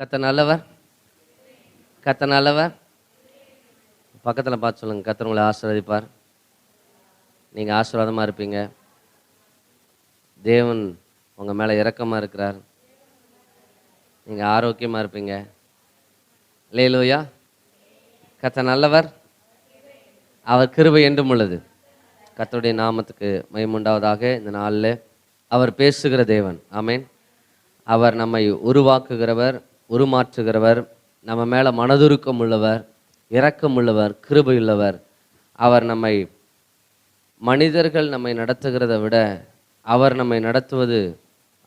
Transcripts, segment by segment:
கர்த்தர் நல்லவர், கர்த்தர் நல்லவர். பக்கத்தில் பார்த்து சொல்லுங்கள், கர்த்தர் உங்களை ஆசீர்வதிப்பார். நீங்கள் ஆசீர்வாதமாக இருப்பீங்க. தேவன் உங்கள் மேலே இரக்கமாக இருக்கிறார். நீங்கள் ஆரோக்கியமாக இருப்பீங்க. அல்லேலூயா. கர்த்தர் நல்லவர், அவர் கிருபை என்றும் உள்ளது. கர்த்தருடைய நாமத்துக்கு மகிமை உண்டாவதாக. இந்த நாளில் அவர் பேசுகிற தேவன். ஆமென். அவர் நம்மை உருவாக்குகிறவர், உருமாற்றுகிறவர், நம்ம மேலே மனதுருக்கம் உள்ளவர், இரக்கம் உள்ளவர், கிருபை உள்ளவர். அவர் மனிதர்கள் நம்மை நடத்துகிறத விட அவர் நம்மை நடத்துவது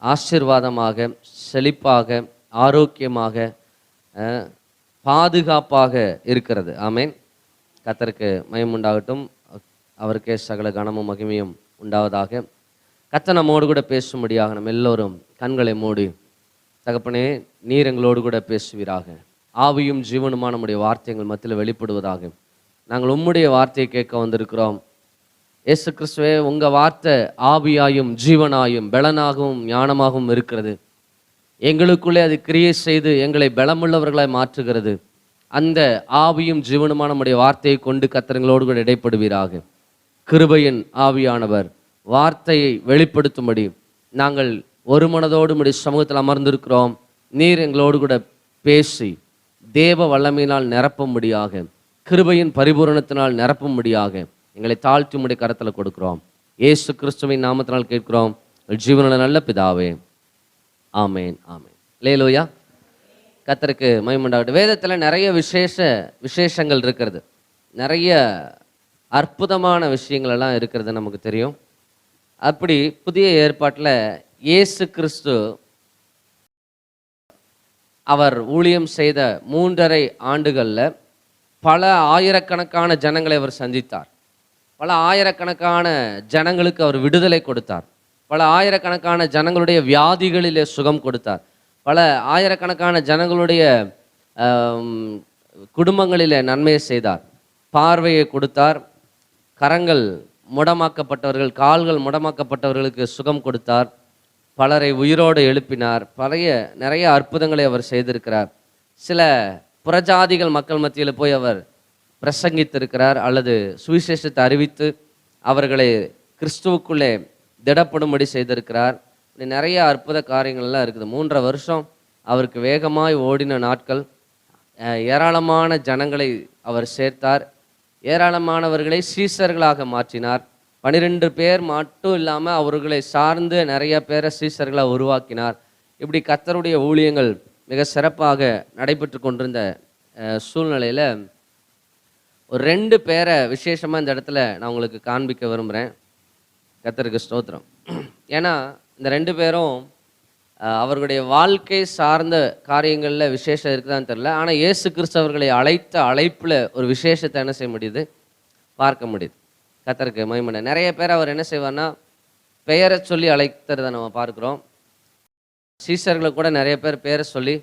ஆசீர்வாதமாக, செழிப்பாக, ஆரோக்கியமாக, பாதுகாப்பாக இருக்கிறது. ஆமென். கர்த்தருக்கு மகிமை உண்டாகட்டும். அவருக்கே சகல கனமும் மகிமையும் உண்டாவதாக. கர்த்தர் நம்மோடு கூட பேசும்படியாக நம்ம எல்லோரும் கண்களை மூடி, தகப்பனே நீர் எங்களோடு கூட பேசுவீராக. ஆவியும் ஜீவனுமான நம்முடைய வார்த்தைகள் மத்தியில் வெளிப்படுவதாக. நாங்கள் உம்முடைய வார்த்தையை கேட்க வந்திருக்கிறோம். இயேசு கிறிஸ்துவே, உங்கள் வார்த்தை ஆவியாயும் ஜீவனாயும் பலனாகவும் ஞானமாகவும் இருக்கிறது. எங்களுக்குள்ளே அது கிரியை செய்து எங்களை பலமுள்ளவர்களாய் மாற்றுகிறது. அந்த ஆவியும் ஜீவனுமான நம்முடைய வார்த்தையை கொண்டு கர்த்தர்களோடு கூட இடைப்படுவீராக. கிருபையின் ஆவியானவர் வார்த்தையை வெளிப்படுத்தும்படி நாங்கள் ஒரு மனதோடு உம்முடைய சமூகத்தில் அமர்ந்திருக்கிறோம். நீர் எங்களோடு கூட பேசி தேவ வல்லமையினால் நிரப்பும்படியாக, கிருபையின் பரிபூரணத்தினால் நிரப்பும்படியாக எங்களை தாழ்த்தி உம்முடைய கரத்தில் கொடுக்கிறோம். இயேசு கிறிஸ்துவின் நாமத்தினால் கேட்கிறோம், ஜீவனுள்ள நல்ல பிதாவே, ஆமேன், ஆமேன். அல்லேலூயா. கர்த்தருக்கு மகிமை உண்டாகட்டும். வேதத்தில் நிறைய விசேஷங்கள் இருக்கிறது. நிறைய அற்புதமான விஷயங்கள் எல்லாம் இருக்கிறது நமக்கு தெரியும். அப்படி புதிய ஏற்பாட்டில் இயேசு கிறிஸ்து அவர் ஊழியம் செய்த 3.5 ஆண்டுகளில் பல ஆயிரக்கணக்கான ஜனங்களை அவர் சந்தித்தார். பல ஆயிரக்கணக்கான ஜனங்களுக்கு அவர் விடுதலை கொடுத்தார். பல ஆயிரக்கணக்கான ஜனங்களுடைய வியாதிகளிலே சுகம் கொடுத்தார். பல ஆயிரக்கணக்கான ஜனங்களுடைய குடும்பங்களிலே நன்மையை செய்தார். பார்வையை கொடுத்தார். கரங்கள் முடமாக்கப்பட்டவர்கள், கால்கள் முடமாக்கப்பட்டவர்களுக்கு சுகம் கொடுத்தார். பலரை உயிரோடு எழுப்பினார். நிறைய அற்புதங்களை அவர் செய்திருக்கிறார். சில புறஜாதிகள் மக்கள் மத்தியில் போய் அவர் பிரசங்கித்திருக்கிறார், அல்லது சுவிசேஷத்தை அறிவித்து அவர்களை கிறிஸ்துவுக்குள்ளே திடப்படும்படி செய்திருக்கிறார். நிறைய அற்புத காரியங்கள்லாம் இருக்குது. 3.5 வருஷம் அவருக்கு வேகமாய் ஓடின நாட்கள். ஏராளமான ஜனங்களை அவர் சேர்த்தார். ஏராளமானவர்களை சீசர்களாக மாற்றினார். 12 பேர் மட்டும் இல்லாமல் அவர்களை சார்ந்து நிறைய பேரை சீசர்களாக உருவாக்கினார். இப்படி கர்த்தருடைய ஊழியங்கள் மிக சிறப்பாக நடைபெற்று கொண்டிருந்த சூழ்நிலையில் ஒரு 2 பேரை விசேஷமாக இந்த இடத்துல நான் உங்களுக்கு காண்பிக்க விரும்புகிறேன். கர்த்தருக்கு ஸ்தோத்திரம். ஏன்னா இந்த 2 பேரும் அவர்களுடைய வாழ்க்கை சார்ந்த காரியங்களில் விசேஷம் இருக்குதான்னு தெரியல. ஆனால் இயேசு கிறிஸ்து அவர்களை அழைத்த அழைப்பில் ஒரு விசேஷத்தை என்ன செய்ய முடியுது, பார்க்க முடியுது. கர்த்தருக்கு மகிமை. நிறைய பேர் அவர் என்ன செய்வார்னா பெயரை சொல்லி அழைக்கிறத நம்ம பார்க்குறோம். சீசர்களை கூட நிறைய பேர் பேரை சொல்லி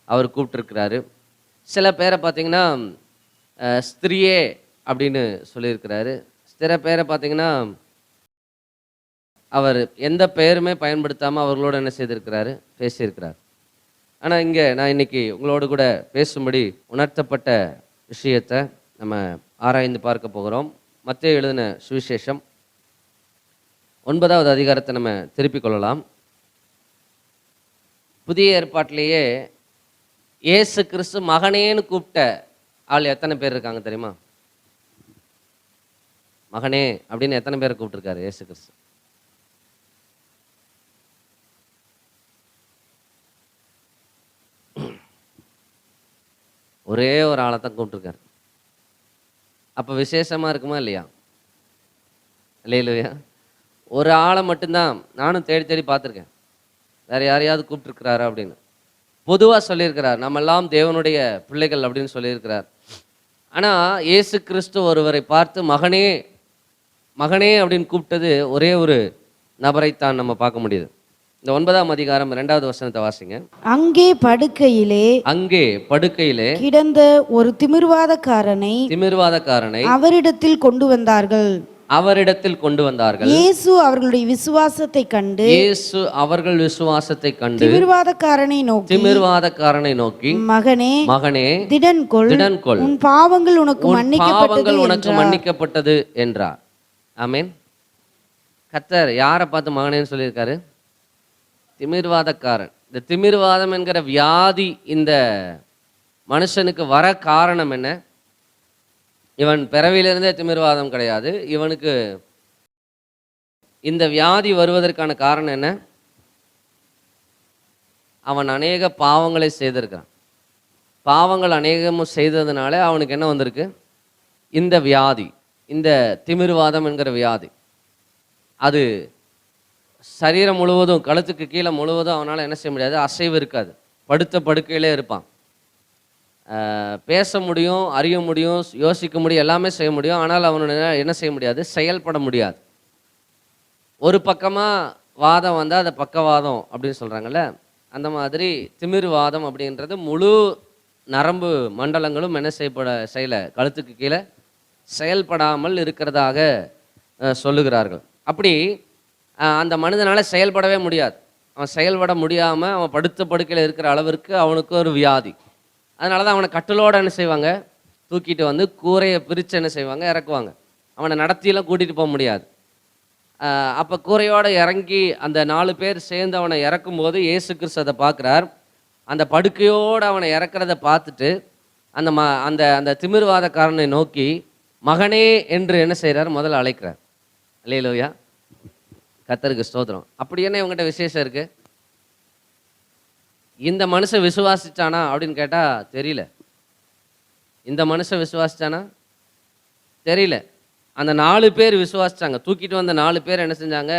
அவர் கூப்பிட்டுருக்கிறாரு. சில பேரை பார்த்திங்கன்னா ஸ்திரியே அப்படின்னு சொல்லியிருக்கிறாரு. சில பேரை பார்த்திங்கன்னா அவர் எந்த பெயருமே பயன்படுத்தாமல் அவர்களோடு என்ன செய்திருக்கிறாரு, பேசியிருக்கிறார். ஆனால் இங்கே நான் இன்னைக்கு உங்களோடு கூட பேசும்படி உணர்த்தப்பட்ட விஷயத்தை நம்ம ஆராய்ந்து பார்க்க போகிறோம். மத்தேயு எழுதின சுவிசேஷம் 9வது அதிகாரத்தை நம்ம திருப்பிக் கொள்ளலாம். புதிய ஏற்பாட்டிலேயே இயேசு கிறிஸ்து மகனேன்னு கூப்பிட்ட ஆள் எத்தனை பேர் இருக்காங்க தெரியுமா? மகனே அப்படின்னு எத்தனை பேர் கூப்பிட்டுருக்காரு இயேசு கிறிஸ்து? ஒரே ஒரு ஆளை தான் கூப்பிட்டுருக்காரு. அப்போ விசேஷமாக இருக்குமா இல்லையா? இல்லையா? ஒரு ஆளை மட்டும்தான் நானும் தேடி தேடி பார்த்துருக்கேன். வேறு யாரையாவது கூப்பிட்டுருக்கிறாரா அப்படின்னு. பொதுவாக சொல்லியிருக்கிறார், நம்மெல்லாம் தேவனுடைய பிள்ளைகள் அப்படின்னு சொல்லியிருக்கிறார். ஆனால் இயேசு கிறிஸ்து ஒருவரை பார்த்து மகனே மகனே அப்படின்னு கூப்பிட்டது ஒரே ஒரு நபரைத்தான் நம்ம பார்க்க முடியுது. இந்த 9ஆம் அதிகாரம் 2வது வசனத்தை வாசிங்க. அங்கே படுக்கையிலே கிடந்த ஒரு திமிர்வாதக்காரனை அவரிடத்தில் கொண்டு வந்தார்கள். அவரிடத்தில் கொண்டு வந்தார்கள். இயேசு அவர்களுடைய விசுவாசத்தை கண்டு இயேசு அவர்கள் விசுவாசத்தை கண்டு திமிர்வாதக்காரனை நோக்கி மகனே திடன் கொள், உன் பாவங்கள் உனக்கு மன்னிக்கப்பட்டது என்றார். ஆமென். கர்த்தர் யாரை பார்த்து மகனேன்னு சொல்லியிருக்காரு? திமிர்வாதக்காரன். இந்த திமிர்வாதம் என்கிற வியாதி இந்த மனுஷனுக்கு வர காரணம் என்ன? இவன் பிறவியிலிருந்தே திமிர்வாதம் கிடையாது. இவனுக்கு இந்த வியாதி வருவதற்கான காரணம் என்ன? அவன் அநேக பாவங்களை செய்திருக்கான். பாவங்கள் அநேகமும் செய்ததுனால அவனுக்கு என்ன வந்திருக்கு? இந்த வியாதி, இந்த திமிர்வாதம் என்கிற வியாதி. அது சரீரம் முழுவதும், கழுத்துக்கு கீழே முழுவதும் அவனால் என்ன செய்ய முடியாது? அசைவு இருக்காது. படுத்த படுக்கையிலே இருப்பான். பேச முடியும், அறிய முடியும், யோசிக்க முடியும், எல்லாமே செய்ய முடியும். ஆனால் அவனுடைய என்ன செய்ய முடியாது? செயல்பட முடியாது. ஒரு பக்கமாக வாதம் வந்தால் அதை பக்கவாதம் அப்படின்னு சொல்கிறாங்கல்ல, அந்த மாதிரி திமிர்வாதம் அப்படின்றது முழு நரம்பு மண்டலங்களும் என்ன செய்யல கழுத்துக்கு கீழே செயல்படாமல் இருக்கிறதாக சொல்லுகிறார்கள். அப்படி அந்த மனிதனால் செயல்படவே முடியாது. அவன் செயல்பட முடியாமல் அவன் படுத்த படுக்கையில் இருக்கிற அளவிற்கு அவனுக்கு ஒரு வியாதி. அதனால தான் அவனை கட்டிலோடு என்ன செய்வாங்க? தூக்கிட்டு வந்து கூரையை பிரித்து என்ன செய்வாங்க? இறக்குவாங்க. அவனை நடத்தியெல்லாம் கூட்டிகிட்டு போக முடியாது. அப்போ கூரையோடு இறங்கி அந்த 4 பேர் சேர்ந்து அவனை இறக்கும்போது இயேசு கிறிஸ்து அதை பார்க்குறார். அந்த படுக்கையோடு அவனை இறக்குறத பார்த்துட்டு அந்த அந்த திமிர்வாதக்காரனை நோக்கி மகனே என்று என்ன செய்கிறார்? முதல்ல அழைக்கிறார். அல்லேலூயா, கர்த்தருக்கு ஸ்தோத்திரம். அப்படி என்ன இவங்ககிட்ட விசேஷம் இருக்குது? இந்த மனுஷன் விசுவாசிச்சானா அப்படின்னு கேட்டால் தெரியல. இந்த மனுஷன் விசுவாசிச்சானா தெரியல. அந்த 4 பேர் விசுவாசிச்சாங்க. தூக்கிட்டு வந்த 4 பேர் என்ன செஞ்சாங்க?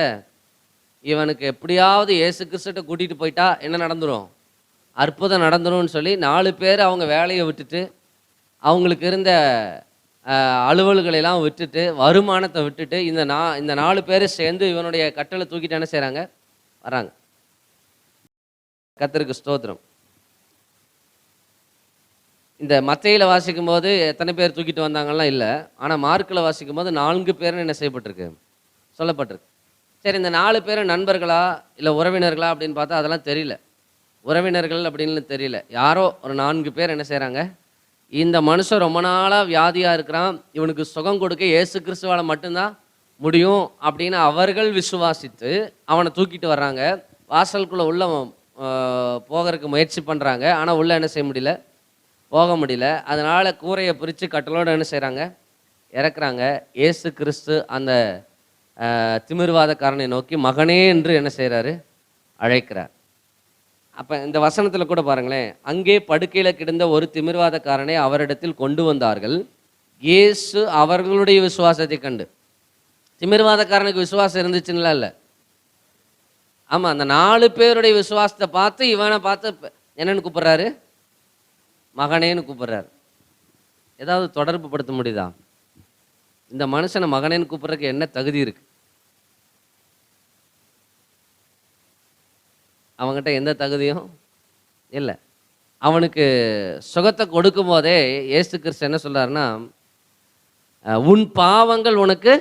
இவனுக்கு எப்படியாவது இயேசு கிறிஸ்துட்ட கூட்டிகிட்டு போயிட்டா என்ன நடந்துடும்? அற்புதம் நடந்துரும்னு சொல்லி 4 பேர் அவங்க வேலையை விட்டுட்டு, அவங்களுக்கு இருந்த அலுவல்களெல்லாம் விட்டுட்டு, வருமானத்தை விட்டுட்டு, இந்த 4 பேர் சேர்ந்து இவனுடைய கட்டளை தூக்கிட்டு என்ன செய்கிறாங்க? வராங்க. கர்த்தருக்கு ஸ்தோத்திரம். இந்த மத்தேயில வாசிக்கும் போது எத்தனை பேர் தூக்கிட்டு வந்தாங்கலாம் இல்லை. ஆனால் மார்க்கில் வாசிக்கும் போது 4 பேர்னு என்ன செய்யப்பட்டிருக்கு? சொல்லப்பட்டிருக்கு. சரி, இந்த 4 பேரும் நண்பர்களா இல்லை உறவினர்களா அப்படின்னு பார்த்தா அதெல்லாம் தெரியல. உறவினர்கள் அப்படின்னு தெரியல. யாரோ ஒரு 4 பேர் என்ன செய்கிறாங்க? இந்த மனுஷன் ரொம்ப நாளாக வியாதியாக இருக்கிறான், இவனுக்கு சுகம் கொடுக்க இயேசு கிறிஸ்துவால் மட்டும்தான் முடியும் அப்படின்னு அவர்கள் விசுவாசித்து அவனை தூக்கிட்டு வர்றாங்க. வாசலுக்குள்ளே உள்ள போகிறதுக்கு முயற்சி பண்ணுறாங்க. ஆனால் உள்ளே என்ன செய்ய முடியல? போக முடியல. அதனால் கூரையை பிரித்து கட்டலோடு என்ன செய்கிறாங்க? இறக்குறாங்க. இயேசு கிறிஸ்து அந்த திமிர்வாதக்காரனை நோக்கி மகனே என்று என்ன செய்கிறாரு? அழைக்கிறார். அப்போ இந்த வசனத்தில் கூட பாருங்களேன், அங்கே படுக்கையில் கிடந்த ஒரு திமிர்வாதக்காரனை அவரிடத்தில் கொண்டு வந்தார்கள். இயேசு அவர்களுடைய விசுவாசத்தை கண்டு. திமிர்வாதக்காரனுக்கு விசுவாசம் இருந்துச்சுன்னா இல்லை. ஆமாம், அந்த 4 பேருடைய விசுவாசத்தை பார்த்து இவனை பார்த்து என்னன்னு கூப்பிட்றாரு? மகனேன்னு கூப்பிட்றாரு. ஏதாவது தொடர்பு படுத்த முடியுதா? இந்த மனுஷனை மகனேன்னு கூப்பிட்றதுக்கு என்ன தகுதி இருக்கு? அவங்ககிட்ட எந்த தகுதியும் இல்லை. அவனுக்கு சுகத்தை கொடுக்கும் போதே இயேசு கிறிஸ்து என்ன சொல்றாருன்னா, உன் பாவங்கள் உனக்கு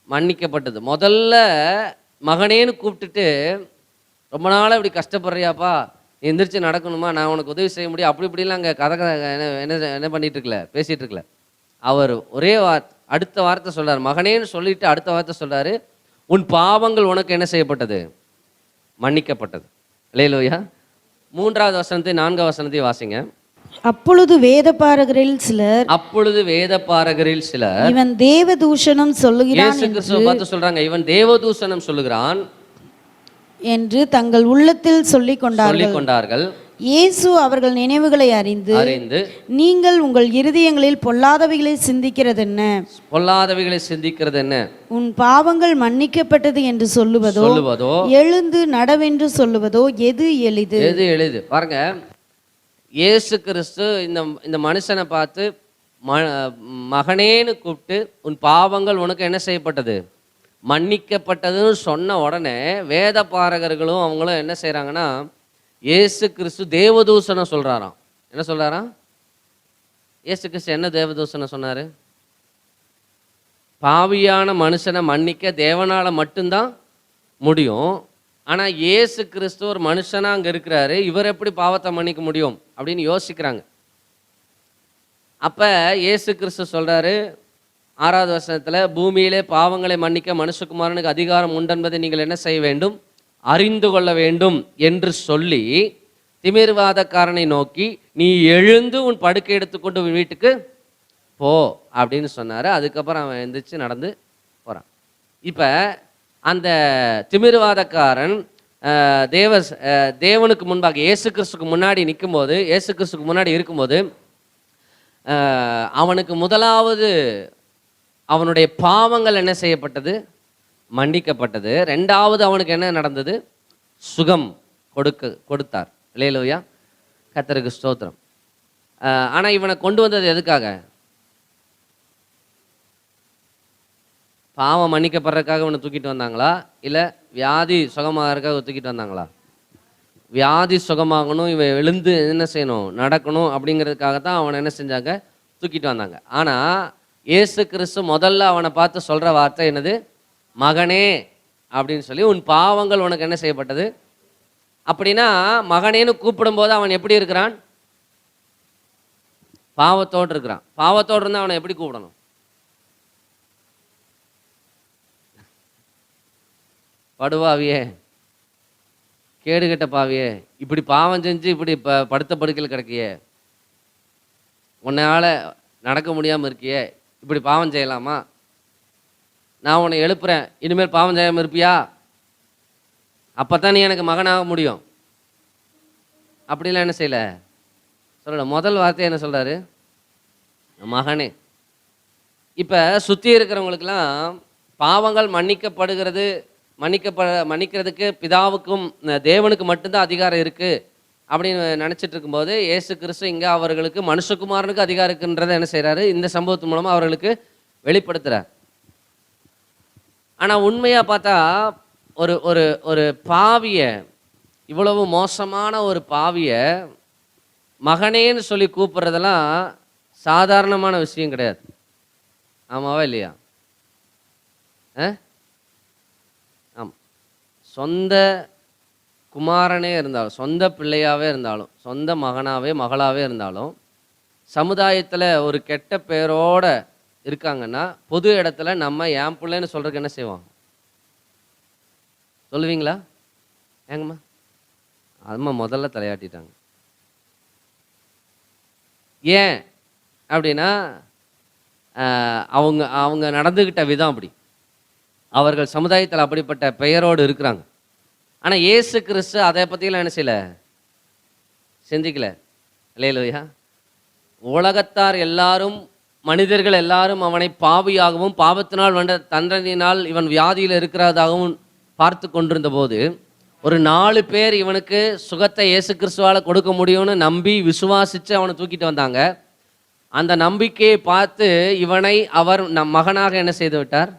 மன்னிக்கப்பட்டது. முதல்ல மகனேன்னு கூப்பிட்டுட்டு, ரொம்ப நாளாக இப்படி கஷ்டப்படுறியாப்பா, நீ எந்திரிச்சு நடக்கணுமா, நான் உனக்கு உதவி செய்ய முடியும், அப்படி இப்படிலாம் அங்கே கதை என்ன என்ன பண்ணிட்டு இருக்கல, பேசிகிட்டு இருக்கல. அவர் ஒரே அடுத்த வார்த்தை சொல்கிறார், மகனேன்னு சொல்லிட்டு அடுத்த வார்த்தை சொல்கிறாரு, உன் பாவங்கள் உனக்கு என்ன செய்யப்பட்டது? மன்னிக்கப்பட்டது. அல்லேலூயா. 3வது வசனத்தை 4வது வசனத்தை வாசிங்க. அப்பொழுது வேதபாரகரில் சிலர் இவன் தேவதூஷணம் சொல்லுகிறான் பார்த்து சொல்றாங்க, இவன் தேவதூஷணம் சொல்லுகிறான் என்று தங்கள் உள்ளத்தில் சொல்லிக் கொண்டார்கள். இயேசு அவர்கள் நினைவுகளை அறிந்து நீங்கள் உங்கள் இருதயங்களில் பொல்லாதவைகளை சிந்திக்கிறது என்ன? உன் பாவங்கள் மன்னிக்கப்பட்டது என்று சொல்லுவதோ எழுந்து நடவென்று சொல்லுவதோ எது எளிது? பாருங்க, இயேசு கிறிஸ்து இந்த மனுஷனை பார்த்து மகனேன்னு கூப்பிட்டு உன் பாவங்கள் உனக்கு என்ன செய்யப்பட்டது? மன்னிக்கப்பட்டதுன்னு சொன்ன உடனே வேத பாரகர்களும் அவங்களும் என்ன செய்கிறாங்கன்னா, இயேசு கிறிஸ்து தேவதூஷணம் சொல்கிறாராம். என்ன சொல்கிறாராம்? இயேசு கிறிஸ்து என்ன தேவதூஷணம் சொன்னார்? பாவியான மனுஷனை மன்னிக்க தேவனால மட்டும்தான் முடியும். ஆனால் இயேசு கிறிஸ்து ஒரு மனுஷனாக அங்கே இருக்கிறாரு, இவர் எப்படி பாவத்தை மன்னிக்க முடியும் அப்படின்னு யோசிக்கிறாங்க. அப்போ இயேசு கிறிஸ்து சொல்கிறாரு 6வது வசனத்தில், பூமியிலே பாவங்களை மன்னிக்க மனுஷகுமாரனுக்கு அதிகாரம் உண்டென்பதை நீங்கள் என்ன செய்ய வேண்டும், அறிந்து கொள்ள வேண்டும் என்று சொல்லி திமிர்வாதக்காரனை நோக்கி, நீ எழுந்து உன் படுக்கை எடுத்துக்கொண்டு உன் வீட்டுக்கு போ அப்படின்னு சொன்னார். அதுக்கப்புறம் அவன் எந்திரிச்சு நடந்து போகிறான். இப்போ அந்த திமிர்வாதக்காரன் தேவனுக்கு முன்பாக இயேசு கிறிஸ்துக்கு முன்னாடி நிற்கும்போது, இயேசு கிறிஸ்துக்கு முன்னாடி இருக்கும்போது அவனுக்கு முதலாவது அவனுடைய பாவங்கள் என்ன செய்யப்பட்டது, மன்னிக்கப்பட்டது. ரெண்டாவது அவனுக்கு என்ன நடந்தது, சுகம் கொடுத்தார். அல்லேலூயா, கர்த்தருக்கு ஸ்தோத்திரம். ஆனால் இவனை கொண்டு வந்தது எதுக்காக? பாவம் மன்னிக்கப்படுறதுக்காக இவனை தூக்கிட்டு வந்தாங்களா, இல்லை வியாதி சுகமாகறதுக்காக தூக்கிட்டு வந்தாங்களா? வியாதி சுகமாகணும், இவன் எழுந்து என்ன செய்யணும், நடக்கணும் அப்படிங்கிறதுக்காக தான் அவனை என்ன செஞ்சாங்க, தூக்கிட்டு வந்தாங்க. ஆனால் இயேசு கிறிஸ்து முதல்ல அவனை பார்த்து சொல்கிற வார்த்தை என்னது, மகனே அப்படின்னு சொல்லி, உன் பாவங்கள் உனக்கு என்ன செய்யப்பட்டது. அப்படின்னா மகனேன்னு கூப்பிடும்போது அவன் எப்படி இருக்கிறான், பாவத்தோடு இருக்கிறான். பாவத்தோடு இருந்தால் அவனை எப்படி கூப்பிடணும்? படுவாவியே, கேடுகட்ட பாவியே, இப்படி பாவம் செஞ்சு இப்படி படுத்த படுக்கையில் கிடக்கியே, உன்னால் நடக்க முடியாமல் இருக்கியே, இப்படி பாவம் செய்யலாமா? நான் உன்னை எழுப்புறேன், இனிமேல் பாவம் செய்யாமல் இருப்பியா? அப்போ தான் நீ எனக்கு மகனாக முடியும். அப்படிலாம் என்ன செய்யலை சொல்லல. முதல் வார்த்தை என்ன சொல்கிறாரு, மகனே. இப்போ சுற்றி இருக்கிறவங்களுக்கெல்லாம் பாவங்கள் மன்னிக்கிறதுக்கு பிதாவுக்கும் தேவனுக்கு மட்டும்தான் அதிகாரம் இருக்குது அப்படின்னு நினச்சிட்டு இருக்கும்போது, இயேசு கிறிஸ்து இங்கே அவர்களுக்கு மனுஷகுமாரனுக்கு அதிகாரம் இருக்குன்றதை என்ன செய்கிறாரு, இந்த சம்பவத்து மூலமாக அவர்களுக்கு வெளிப்படுத்துகிறார். ஆனால் உண்மையாக பார்த்தா ஒரு ஒரு ஒரு பாவியை, இவ்வளவு மோசமான ஒரு பாவியை மகனேன்னு சொல்லி கூப்பிட்றதெல்லாம் சாதாரணமான விஷயம் கிடையாது. ஆமாவா இல்லையா? ஆமாம். சொந்த குமாரனே இருந்தாலும், சொந்த பிள்ளையாகவே இருந்தாலும், சொந்த மகனாகவே மகளாகவே இருந்தாலும், சமுதாயத்தில் ஒரு கெட்ட பேரோட இருக்காங்கன்னா, பொது இடத்துல நம்ம என் பிள்ளைன்னு சொல்கிறதுக்கு என்ன செய்வோம், சொல்லுவீங்களா? ஏங்கம்மா, அம்மா முதல்ல தலையாட்டிட்டாங்க. ஏன் அப்படின்னா அவங்க நடந்துக்கிட்ட விதம் அப்படி, அவர்கள் சமுதாயத்தில் அப்படிப்பட்ட பெயரோடு இருக்கிறாங்க. ஆனால் இயேசு கிறிஸ்து அதை பற்றிலாம் என்ன செய்யலை, சிந்திக்கல. அல்லேலூயா. உலகத்தார் எல்லாரும், மனிதர்கள் எல்லாரும் அவனை பாவியாகவும் பாவத்தினால் வந்த தண்டனையினால் இவன் வியாதியில் இருக்கிறதாகவும் பார்த்து கொண்டிருந்த போது, ஒரு 4 பேர் இவனுக்கு சுகத்தை இயேசு கிறிஸ்துவால் கொடுக்க முடியும்னு நம்பி விசுவாசித்து அவனை தூக்கிட்டு வந்தாங்க. அந்த நம்பிக்கையை பார்த்து இவனை அவர் மகனாக என்ன செய்து விட்டார்,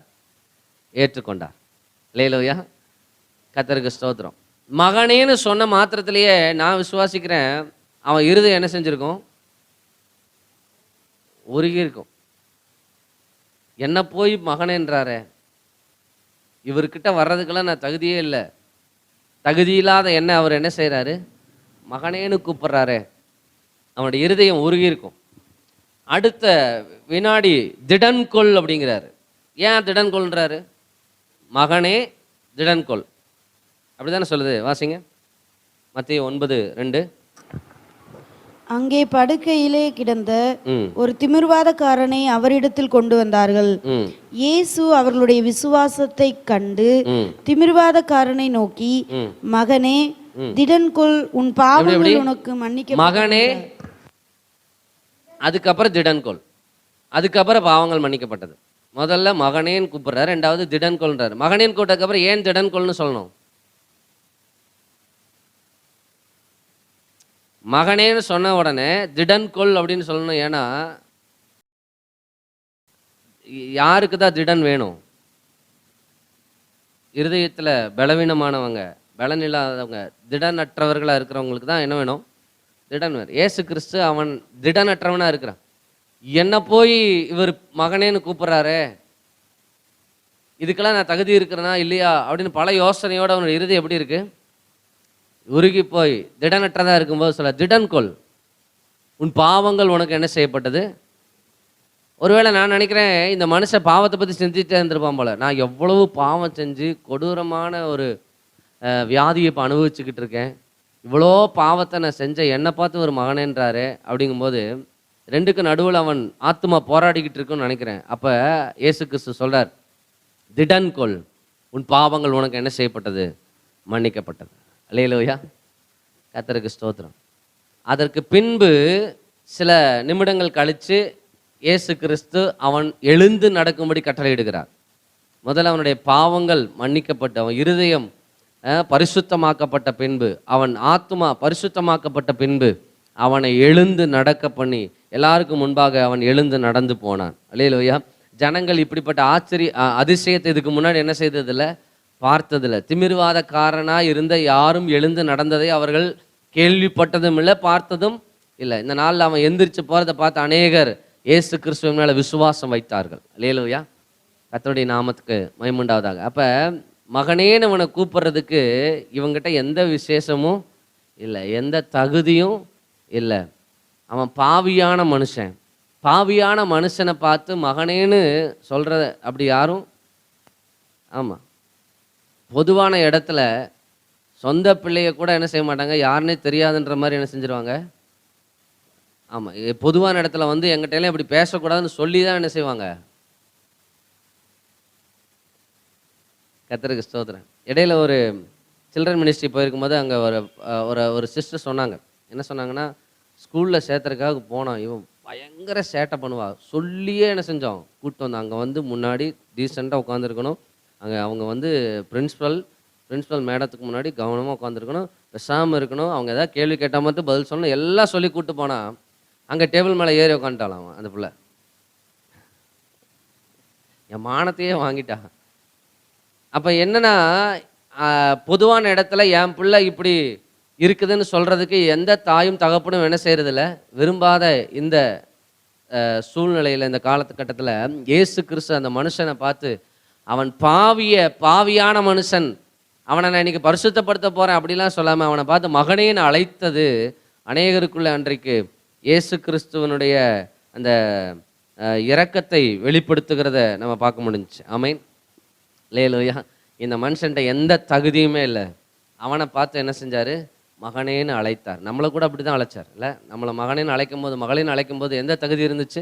ஏற்றுக்கொண்டார். அல்லேலூயா, கர்த்தருக்கு ஸ்தோத்திரம். மகனேன்னு சொன்ன மாத்திரத்திலேயே நான் விசுவாசிக்கிறேன், அவன் இருதயம் என்ன செஞ்சுருக்கும், உருகி இருக்கும். என்ன போய் மகனேன்றாரே, இவர்கிட்ட வர்றதுக்கெல்லாம் நான் தகுதியே இல்லை, தகுதி இல்லாத என்ன அவர் என்ன செய்கிறாரு, மகனேன்னு கூப்பிட்றாரு. அவனுடைய இருதயம் உருகி இருக்கும். அடுத்த வினாடி திடன்கொள் அப்படிங்கிறாரு. ஏன் திடன்கொள்ன்றாரு? மகனே திடன்கொள், அப்படி தானே சொல்லுது. வாசிங்க, மத்தேயு 9:2. அங்கே படுக்கையிலே கிடந்த ஒரு திமிர்வாதக்காரனை அவரிடத்தில் கொண்டு வந்தார்கள். இயேசு அவர்களுடைய விசுவாசத்தை கண்டு திமிர்வாதக்காரனை நோக்கி, மகனே திடன்கொள், உன் பாவங்கள் உனக்கு மன்னிக்க. மகனே, அதுக்கப்புறம் திடன்கொள், அதுக்கப்புறம் பாவங்கள் மன்னிக்கப்பட்டது. முதல்ல மகனேன்னு கூப்பிடுறாரு, ரெண்டாவது திடன்கொள்ன்றாரு. மகனேன்னு கூப்பிட்டதுக்கப்புறம் ஏன் திடன்கொள்னு சொல்லணும்? மகனேன்னு சொன்ன உடனே திடன்கொள் அப்படின்னு சொல்லணும். ஏன்னா யாருக்கு தான் திடன் வேணும்? இருதயத்தில் பலவீனமானவங்க, பலன் இல்லாதவங்க, திடனற்றவர்களாக இருக்கிறவங்களுக்கு தான் என்ன வேணும், திடன் வேணும். இயேசு கிறிஸ்து அவன் திடனற்றவனாக இருக்கிறான். என்ன போய் இவர் மகனேன்னு கூப்பிட்றாரு, இதுக்கெல்லாம் நான் தகுதி இருக்கிறேனா இல்லையா அப்படின்னு பல யோசனையோட அவனுடைய இறுதி எப்படி இருக்கு? உருகி போய் திடனற்றதாக இருக்கும்போது சொல்ல, திடன் கொள், உன் பாவங்கள் உனக்கு என்ன செய்யப்பட்டது. ஒருவேளை நான் நினைக்கிறேன் இந்த மனுஷன் பாவத்தை பற்றி சிந்தித்தே இருந்திருப்பான் போல. நான் எவ்வளவு பாவம் செஞ்சு கொடூரமான ஒரு வியாதியை இப்போ அனுபவிச்சுக்கிட்டு இருக்கேன், இவ்வளோ பாவத்தை நான் செஞ்சேன், என்னை பார்த்து ஒரு மகனேன்றாரு. அப்படிங்கும்போது ரெண்டுக்கு நடுவில் அவன் ஆத்மா போராடிக்கிட்டு இருக்குன்னு நினைக்கிறேன். அப்போ இயேசு கிறிஸ்து சொல்கிறார், திடன் கொள், உன் பாவங்கள் உனக்கு என்ன செய்யப்பட்டது, மன்னிக்கப்பட்டது. அல்லேலூயா, கர்த்தருக்கு ஸ்தோத்திரம். அதற்கு பின்பு சில நிமிடங்கள் கழித்து இயேசு கிறிஸ்து அவன் எழுந்து நடக்கும்படி கட்டளையிடுகிறார். முதல்ல அவனுடைய பாவங்கள் மன்னிக்கப்பட்டு அவன் இருதயம் பரிசுத்தமாக்கப்பட்ட பின்பு, அவன் ஆத்மா பரிசுத்தமாக்கப்பட்ட பின்பு அவனை எழுந்து நடக்க பண்ணி எல்லாருக்கும் முன்பாக அவன் எழுந்து நடந்து போனான். அல்லேலூயா. ஜனங்கள் இப்படிப்பட்ட அதிசயத்தை இதுக்கு முன்னாடி என்ன செய்ததில்லை, பார்த்ததில்லை. திமிர்வாதக்காரனாக இருந்த யாரும் எழுந்து நடந்ததை அவர்கள் கேள்விப்பட்டதும் இல்லை, பார்த்ததும் இல்லை. இந்த நாளில் அவன் எந்திரிச்சு போகிறத பார்த்து அநேகர் இயேசு கிறிஸ்துவின் மேலே விசுவாசம் வைத்தார்கள். அல்லேலூயா, கர்த்தருடைய நாமத்துக்கு மகிமையுண்டாவதாக. அப்போ மகனேன்னு அவனை கூப்பிட்றதுக்கு இவங்கிட்ட எந்த விசேஷமும் இல்லை, எந்த தகுதியும் இல்லை. அவன் பாவியான மனுஷன். பாவியான மனுஷனை பார்த்து மகனேன்னு சொல்கிற அப்படி யாரும், ஆமாம், பொதுவான இடத்துல சொந்த பிள்ளைய கூட என்ன செய்ய மாட்டாங்க, யாருன்னே தெரியாதுன்ற மாதிரி என்ன செஞ்சிருவாங்க. ஆமாம், பொதுவான இடத்துல வந்து எங்கிட்டலாம் இப்படி பேசக்கூடாதுன்னு சொல்லி தான் என்ன செய்வாங்க. கர்த்தருக்கு ஸ்தோத்திரம். இடையில ஒரு சில்ட்ரன் மினிஸ்ட்ரி போயிருக்கும்போது அங்கே ஒரு சிஸ்டர் சொன்னாங்க. என்ன சொன்னாங்கன்னா, ஸ்கூலில் சேர்த்துறதுக்காக போனோம், இவன் பயங்கர சேட்டை பண்ணுவா, சொல்லியே என்ன செஞ்சோம் கூப்பிட்டு வந்தோம். அங்கே வந்து முன்னாடி டீசெண்டாக உட்காந்துருக்கணும், அங்கே அவங்க வந்து பிரின்ஸிபல் மேடத்துக்கு முன்னாடி கவனமாக உட்காந்துருக்கணும், பேசாமல் இருக்கணும், அவங்க ஏதாவது கேள்வி கேட்டால் மட்டும் பதில் சொல்லணும், எல்லாம் சொல்லி கூப்பிட்டு போனால் அங்கே டேபிள் மேலே ஏறி உட்காந்துட்டாலாம் அந்த பிள்ளை. என் மானத்தையே வாங்கிட்டா. அப்போ என்னன்னா, பொதுவான இடத்துல என் பிள்ளை இப்படி இருக்குதுன்னு சொல்கிறதுக்கு எந்த தாயும் தகப்பனும் என்ன செய்கிறதில்ல, விரும்பாத இந்த சூழ்நிலையில், இந்த காலகட்டத்தில் இயேசு கிறிஸ்து அந்த மனுஷனை பார்த்து, அவன் பாவியான மனுஷன், அவனை நான் இன்னைக்கு பரிசுத்தப்படுத்த போகிறேன் அப்படிலாம் சொல்லாமல் அவனை பார்த்து மகனேன்னு அழைத்தது அநேகருக்குள்ள அன்றைக்கு இயேசு கிறிஸ்துவனுடைய அந்த இரக்கத்தை வெளிப்படுத்துகிறத நம்ம பார்க்க முடிஞ்சுச்சு. ஆமென், அல்லேலூயா. இந்த மனுஷன்ட்ட எந்த தகுதியுமே இல்லை, அவனை பார்த்து என்ன செஞ்சார், மகனேன்னு அழைத்தார். நம்மளை கூட அப்படி தான் அழைச்சார் இல்லை. நம்மளை மகனேன்னு அழைக்கும் போது, மகளின்னு அழைக்கும் போது எந்த தகுதி இருந்துச்சு?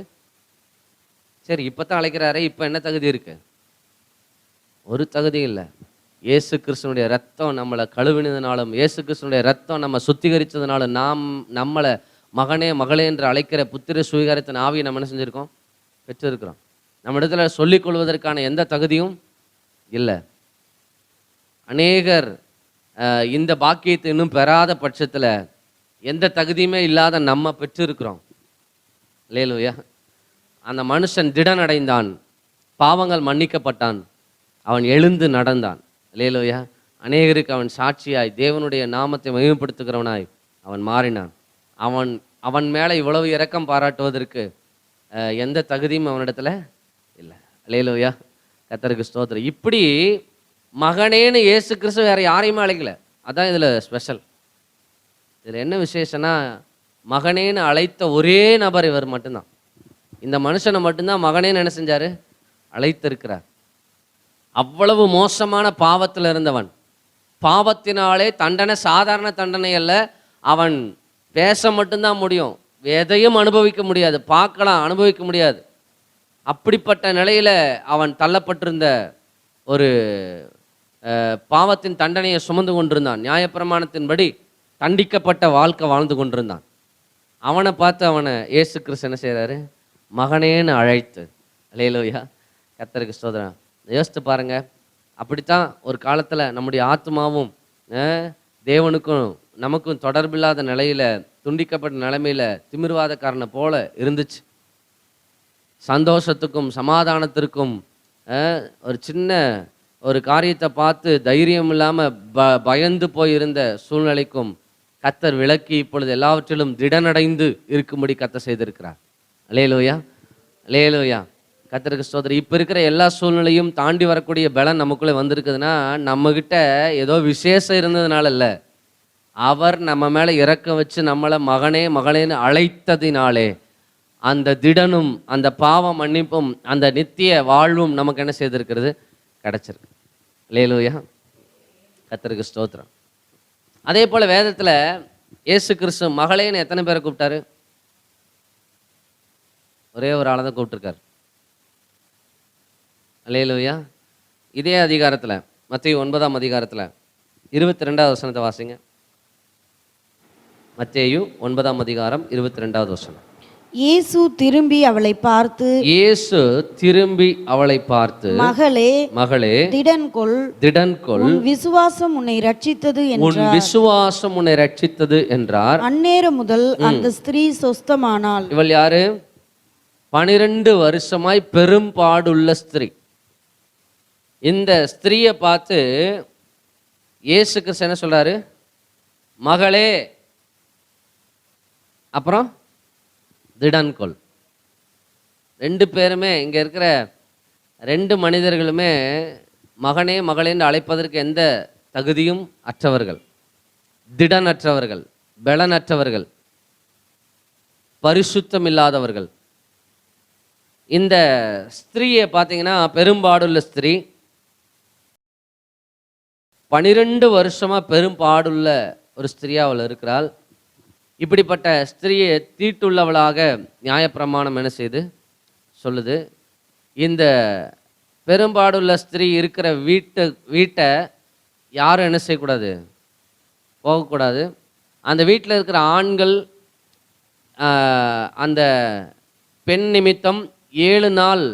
சரி, இப்போ தான் அழைக்கிறாரே, இப்போ என்ன தகுதி இருக்கு? ஒரு தகுதி இல்லை. இயேசு கிறிஸ்துனுடைய ரத்தம் நம்மளை கழுவினதுனாலும், இயேசு கிறிஸ்துனுடைய ரத்தம் நம்ம சுத்திகரித்ததுனாலும், நம்மளை மகனே மகளே என்று அழைக்கிற புத்திர சுவீகாரத்தின் ஆவியை நம்ம என்ன செஞ்சுருக்கோம், பெற்றிருக்கிறோம். நம்ம இடத்துல சொல்லிக் கொள்வதற்கான எந்த தகுதியும் இல்லை. அநேகர் இந்த பாக்கியத்தை இன்னும் பெறாத பட்சத்தில் எந்த தகுதியுமே இல்லாத நம்ம பெற்றிருக்கிறோம். அல்லேலூயா. அந்த மனுஷன் திடன் அடைந்தான், பாவங்கள் மன்னிக்கப்பட்டான், அவன் எழுந்து நடந்தான். அல்லேலூயா. அநேகருக்கு அவன் சாட்சியாய் தேவனுடைய நாமத்தை மகிமைப்படுத்துகிறவனாய் அவன் மாறினான். அவன் மேலே இவ்வளவு இரக்கம் பாராட்டுவதற்கு எந்த தகுதியும் அவனிடத்துல இல்லை. அல்லேலூயா, கர்த்தருக்கு ஸ்தோத்திரம். இப்படி மகனேன்னு இயேசு கிறிஸ்து வேற யாரையுமே அழைக்கல. அதான் இதில் ஸ்பெஷல். இதில் என்ன விசேஷம்னா, மகனேன்னு அழைத்த ஒரே நபர் இவர் மட்டும்தான். இந்த மனுஷனை மட்டும்தான் மகனேன்னு என்ன செஞ்சார், அழைத்திருக்கிறார். அவ்வளவு மோசமான பாவத்தில் இருந்தவன், பாவத்தினாலே தண்டனை, சாதாரண தண்டனை அல்ல, அவன் பேச மட்டும்தான் முடியும், எதையும் அனுபவிக்க முடியாது, பார்க்கலாம் அனுபவிக்க முடியாது. அப்படிப்பட்ட நிலையில் அவன் தள்ளப்பட்டிருந்த ஒரு பாவத்தின் தண்டனையை சுமந்து கொண்டிருந்தான். நியாயப்பிரமாணத்தின்படி தண்டிக்கப்பட்ட வாழ்க்கை வாழ்ந்து கொண்டிருந்தான். அவனை பார்த்து அவனை இயேசு கிறிஸ்து என்ன செய்கிறாரு, மகனேன்னு அழைத்து. அல்லேலூயா, கர்த்தருக்கு ஸ்தோத்திரம். யோசித்து பாருங்க, அப்படித்தான் ஒரு காலத்தில் நம்முடைய ஆத்மாவும் தேவனுக்கும் நமக்கும் தொடர்பில்லாத நிலையில், துண்டிக்கப்பட்ட நிலைமையில் திமிர்வாதக்காரனை போல இருந்துச்சு. சந்தோஷத்துக்கும் சமாதானத்திற்கும் ஒரு சின்ன ஒரு காரியத்தை பார்த்து தைரியம் இல்லாமல் பயந்து போயிருந்த சூழ்நிலைக்கும் கர்த்தர் விலக்கி இப்பொழுது எல்லாவற்றிலும் திடனடைந்து இருக்கும்படி கர்த்தர் செய்திருக்கிறார். அல்லேலூயா, அல்லேலூயா. கர்த்தருக்கு ஸ்தோத்திரம். இப்போ இருக்கிற எல்லா சூழ்நிலையும் தாண்டி வரக்கூடிய பலன் நமக்குள்ளே வந்திருக்குதுன்னா நம்மக்கிட்ட ஏதோ விசேஷம் இருந்ததுனால இல்லை, அவர் நம்ம மேலே இறக்கம் வச்சு நம்மளை மகனே மகளேன்னு அழைத்ததினாலே அந்த திடனும் அந்த பாவ மன்னிப்பும் அந்த நித்திய வாழ்வும் நமக்கு என்ன செய்திருக்கிறது, கிடச்சிருக்கு. அல்லேலூயா, கர்த்தருக்கு ஸ்தோத்திரம். அதே போல் வேதத்தில் இயேசு கிறிஸ்து மகளேன்னு எத்தனை பேரை கூப்பிட்டாரு? ஒரே ஒரு ஆளை தான் கூப்பிட்டுருக்காரு. அல்லேலூயா. இதே அதிகாரத்தில் மத்தேயு 9ஆம் அதிகாரத்தில் 22வது வசனத்தை வாசிங்க. மத்தேயு 9ஆம் அதிகாரம் 22வது வசனம். இயேசு திரும்பி அவளை பார்த்து மகளே மகளே திடன்கொள் உன் விசுவாசம் உன்னை ரட்சித்தது என்றார். அந்நேரம் முதல் அந்த ஸ்திரீ சொஸ்தமானாள். இவள் யாரு? 12 வருஷமாய் பெரும்பாடுள்ள ஸ்திரீ. இந்த ஸ்திரீயை பார்த்து இயேசு கிறிஸ்து என்ன சொல்றாரு? மகளே, அப்புறம் திடன்கொள். 2 பேருமே இங்க இருக்கிற 2 மனிதர்களுமே மகனே மகளேன்னு அழைப்பதற்கு எந்த தகுதியும் அற்றவர்கள், திடனற்றவர்கள், பலனற்றவர்கள், பரிசுத்தம் இல்லாதவர்கள். இந்த ஸ்திரீயை பார்த்தீங்கன்னா பெரும்பாடுள்ள ஸ்திரீ, 12 வருஷமா பெரும்பாடுள்ள ஒரு ஸ்திரீயா அவள் இருக்கிறாள். இப்படிப்பட்ட ஸ்திரீயை தீட்டுள்ளவளாக நியாயப்பிரமாணம் என்ன செய்து சொல்லுது. இந்த பெரும்பாடுள்ள ஸ்திரீ இருக்கிற வீட்டை யாரும் என்ன செய்யக்கூடாது, போகக்கூடாது. அந்த வீட்டில் இருக்கிற ஆண்கள் அந்த பெண் நிமித்தம் 7 நாள்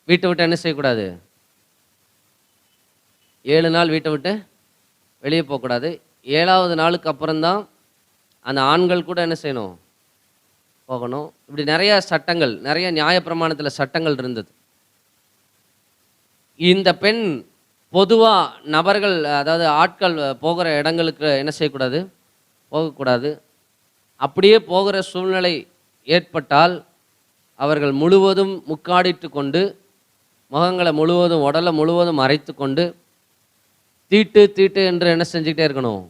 வீட்டை விட்டு என்ன செய்யக்கூடாது, 7 நாள் வீட்டை விட்டு வெளியே போகக்கூடாது. 7ஆவது நாளுக்கு அப்புறம்தான் அந்த ஆண்கள் கூட என்ன செய்யணும், போகணும். இப்படி நிறைய சட்டங்கள், நிறைய நியாயப்பிரமாணத்தில் சட்டங்கள் இருந்தது. இந்த பெண் பொதுவாக நபர்கள், அதாவது ஆட்கள் போகிற இடங்களுக்கு என்ன செய்யக்கூடாது, போகக்கூடாது. அப்படியே போகிற சூழ்நிலை ஏற்பட்டால் அவர்கள் முழுவதும் முக்காடிட்டு கொண்டு, முகங்களை முழுவதும், உடலை முழுவதும் மறைத்து கொண்டு தீட்டு என்று என்ன செஞ்சுக்கிட்டே இருக்கணும்,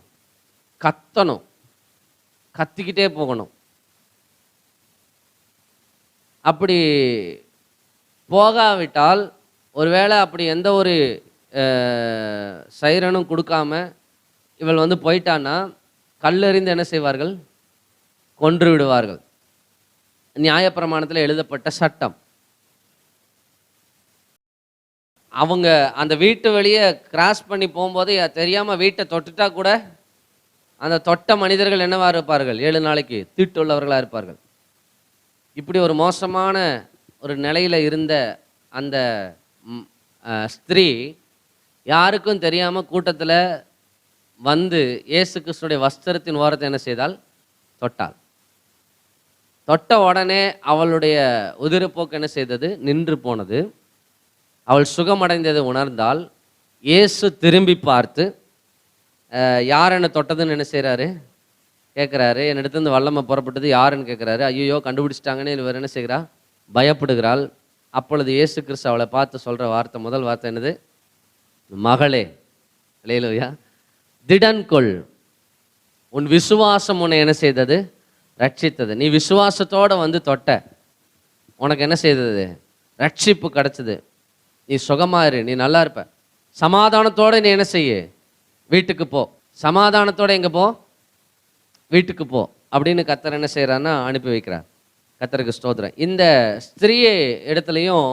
கத்தணும், கத்திக்கிட்டே போகணும். அப்படி போகாவிட்டால், ஒருவேளை அப்படி எந்த ஒரு சைரனும் கொடுக்காம இவள் வந்து போயிட்டான்னா கல்லெறிந்து என்ன செய்வார்கள், கொன்று விடுவார்கள். நியாயப்பிரமாணத்தில் எழுதப்பட்ட சட்டம். அவங்க அந்த வீட்டு வெளியே கிராஸ் பண்ணி போகும்போது தெரியாமல் வீட்டை தொட்டுட்டா கூட அந்த தொட்ட மனிதர்கள் என்னவா இருப்பார்கள், 7 நாளைக்கு தீட்டுள்ளவர்களாக இருப்பார்கள். இப்படி ஒரு மோசமான ஒரு நிலையில் இருந்த அந்த ஸ்திரீ யாருக்கும் தெரியாமல் கூட்டத்தில் வந்து இயேசு கிறிஸ்துடைய வஸ்திரத்தின் ஓரத்தை என்ன செய்தால், தொட்டாள். தொட்ட உடனே அவளுடைய உதிரப்போக்கு என்ன செய்தது, நின்று போனது. அவள் சுகமடைந்ததை உணர்ந்தால் இயேசு திரும்பி பார்த்து யார் என்ன தொட்டதுன்னு என்ன செய்கிறாரு, கேட்குறாரு. என்னிடத்துலேருந்து வல்லமை புறப்பட்டது யாருன்னு கேட்குறாரு. ஐயோ கண்டுபிடிச்சிட்டாங்கன்னு இவர் என்ன செய்கிறா, பயப்படுகிறாள். அப்பொழுது இயேசு கிறிஸ்து அவளை பார்த்து சொல்கிற வார்த்தை, முதல் வார்த்தை என்னது, மகளே, அல்லேலூயா, திடன்கொள், உன் விசுவாசம் உன்னை என்ன செய்தது, ரட்சித்தது. நீ விசுவாசத்தோடு வந்து தொட்ட, உனக்கு என்ன செய்தது, ரட்சிப்பு கிடச்சிது. நீ சுகமாயிரு, நீ நல்லா இருப்ப. சமாதானத்தோடு நீ என்ன செய்ய, வீட்டுக்கு போ. சமாதானத்தோடு எங்கே போ, வீட்டுக்கு போ அப்படின்னு கர்த்தர் என்ன செய்கிறான்னா அனுப்பி வைக்கிறார். கர்த்தருக்கு ஸ்தோத்திரம். இந்த ஸ்திரீயை இடத்துலையும்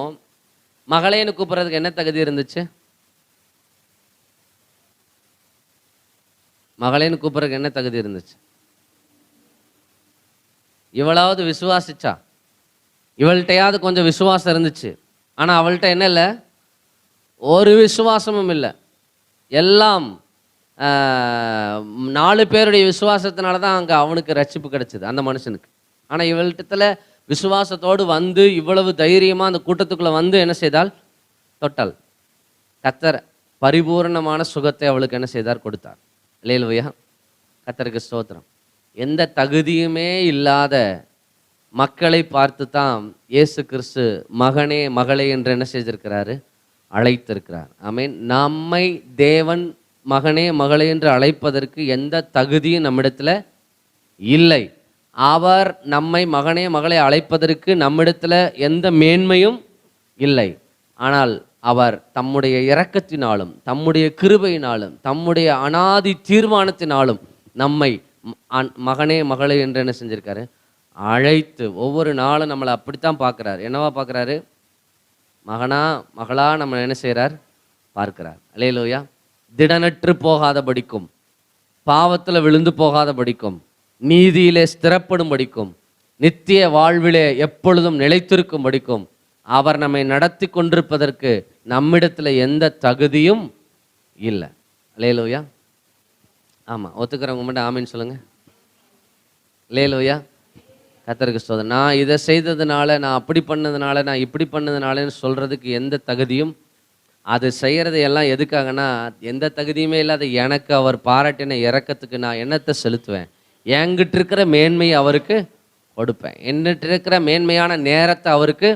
மகளேன்னு கூப்பிட்றதுக்கு என்ன தகுதி இருந்துச்சு, மகளேன்னு கூப்பிட்றதுக்கு என்ன தகுதி இருந்துச்சு? இவளாவது விசுவாசிச்சா, இவள்கிட்டையாவது கொஞ்சம் விசுவாசம் இருந்துச்சு. ஆனால் அவள்கிட்ட என்ன இல்லை, ஒரு விசுவாசமும் இல்லை. எல்லாம் 4 பேருடைய விசுவாசத்தினால தான் அங்கே அவனுக்கு ரட்சிப்பு கிடைச்சிது, அந்த மனுஷனுக்கு. ஆனால் இவள்கிட்டத்தில் விசுவாசத்தோடு வந்து இவ்வளவு தைரியமாக அந்த கூட்டத்துக்குள்ளே வந்து என்ன செய்தால், தொட்டாள். கர்த்தர் பரிபூர்ணமான சுகத்தை அவளுக்கு என்ன செய்தார், கொடுத்தார். அல்லேலூயா, கர்த்தருக்கு ஸ்தோத்திரம். எந்த தகுதியுமே இல்லாத மக்களை பார்த்து தான் இயேசு கிறிஸ்து மகனே மகளே என்று என்ன செய்திருக்கிறாரு, அழைத்திருக்கிறார். ஆமென். நம்மை தேவன் மகனே மகளே என்று அழைப்பதற்கு எந்த தகுதியும் நம்மிடத்துல இல்லை. அவர் நம்மை மகனே மகளை அழைப்பதற்கு நம்மிடத்துல எந்த மேன்மையும் இல்லை. ஆனால் அவர் தம்முடைய இரக்கத்தினாலும் தம்முடைய கிருபையினாலும் தம்முடைய அனாதி தீர்மானத்தினாலும் நம்மை மகனே மகளே என்று என்ன செஞ்சிருக்காரு, அழைத்து ஒவ்வொரு நாளும் நம்மளை அப்படித்தான் பார்க்குறாரு. என்னவா பார்க்குறாரு? மகனா மகளா நம்ம என்ன செய்கிறார், பார்க்கிறார். அல்லேலூயா. திடனற்று போகாதபடிக்கும், பாவத்தில் விழுந்து போகாதபடிக்கும், நீதியிலே ஸ்திரப்படும்படிக்கும், நித்திய வாழ்விலே எப்பொழுதும் நிலைத்திருக்கும்படிக்கும் அவர் நம்மை நடத்தி கொண்டிருப்பதற்கு நம்மிடத்தில் எந்த தகுதியும் இல்லை. அல்லேலூயா. ஆமாம், ஒத்துக்கிறவங்க மட்டும் ஆமீன்னு சொல்லுங்க. அல்லேலூயா. கர்த்தருக்கு ஸ்தோத்திரம். நான் இதை செய்ததுனால, நான் அப்படி பண்ணதுனால, நான் இப்படி பண்ணதுனாலன்னு சொல்கிறதுக்கு எந்த தகுதியும், அது செய்கிறது எல்லாம் எதுக்காகனா, எந்த தகுதியுமே இல்லாத எனக்கு அவர் பாராட்டின இரக்கத்துக்கு நான் என்னத்தை செலுத்துவேன்? என்கிட்ட இருக்கிற மேன்மையை அவருக்கு கொடுப்பேன். என்னிட்ட இருக்கிற மேன்மையான நேரத்தை அவருக்கு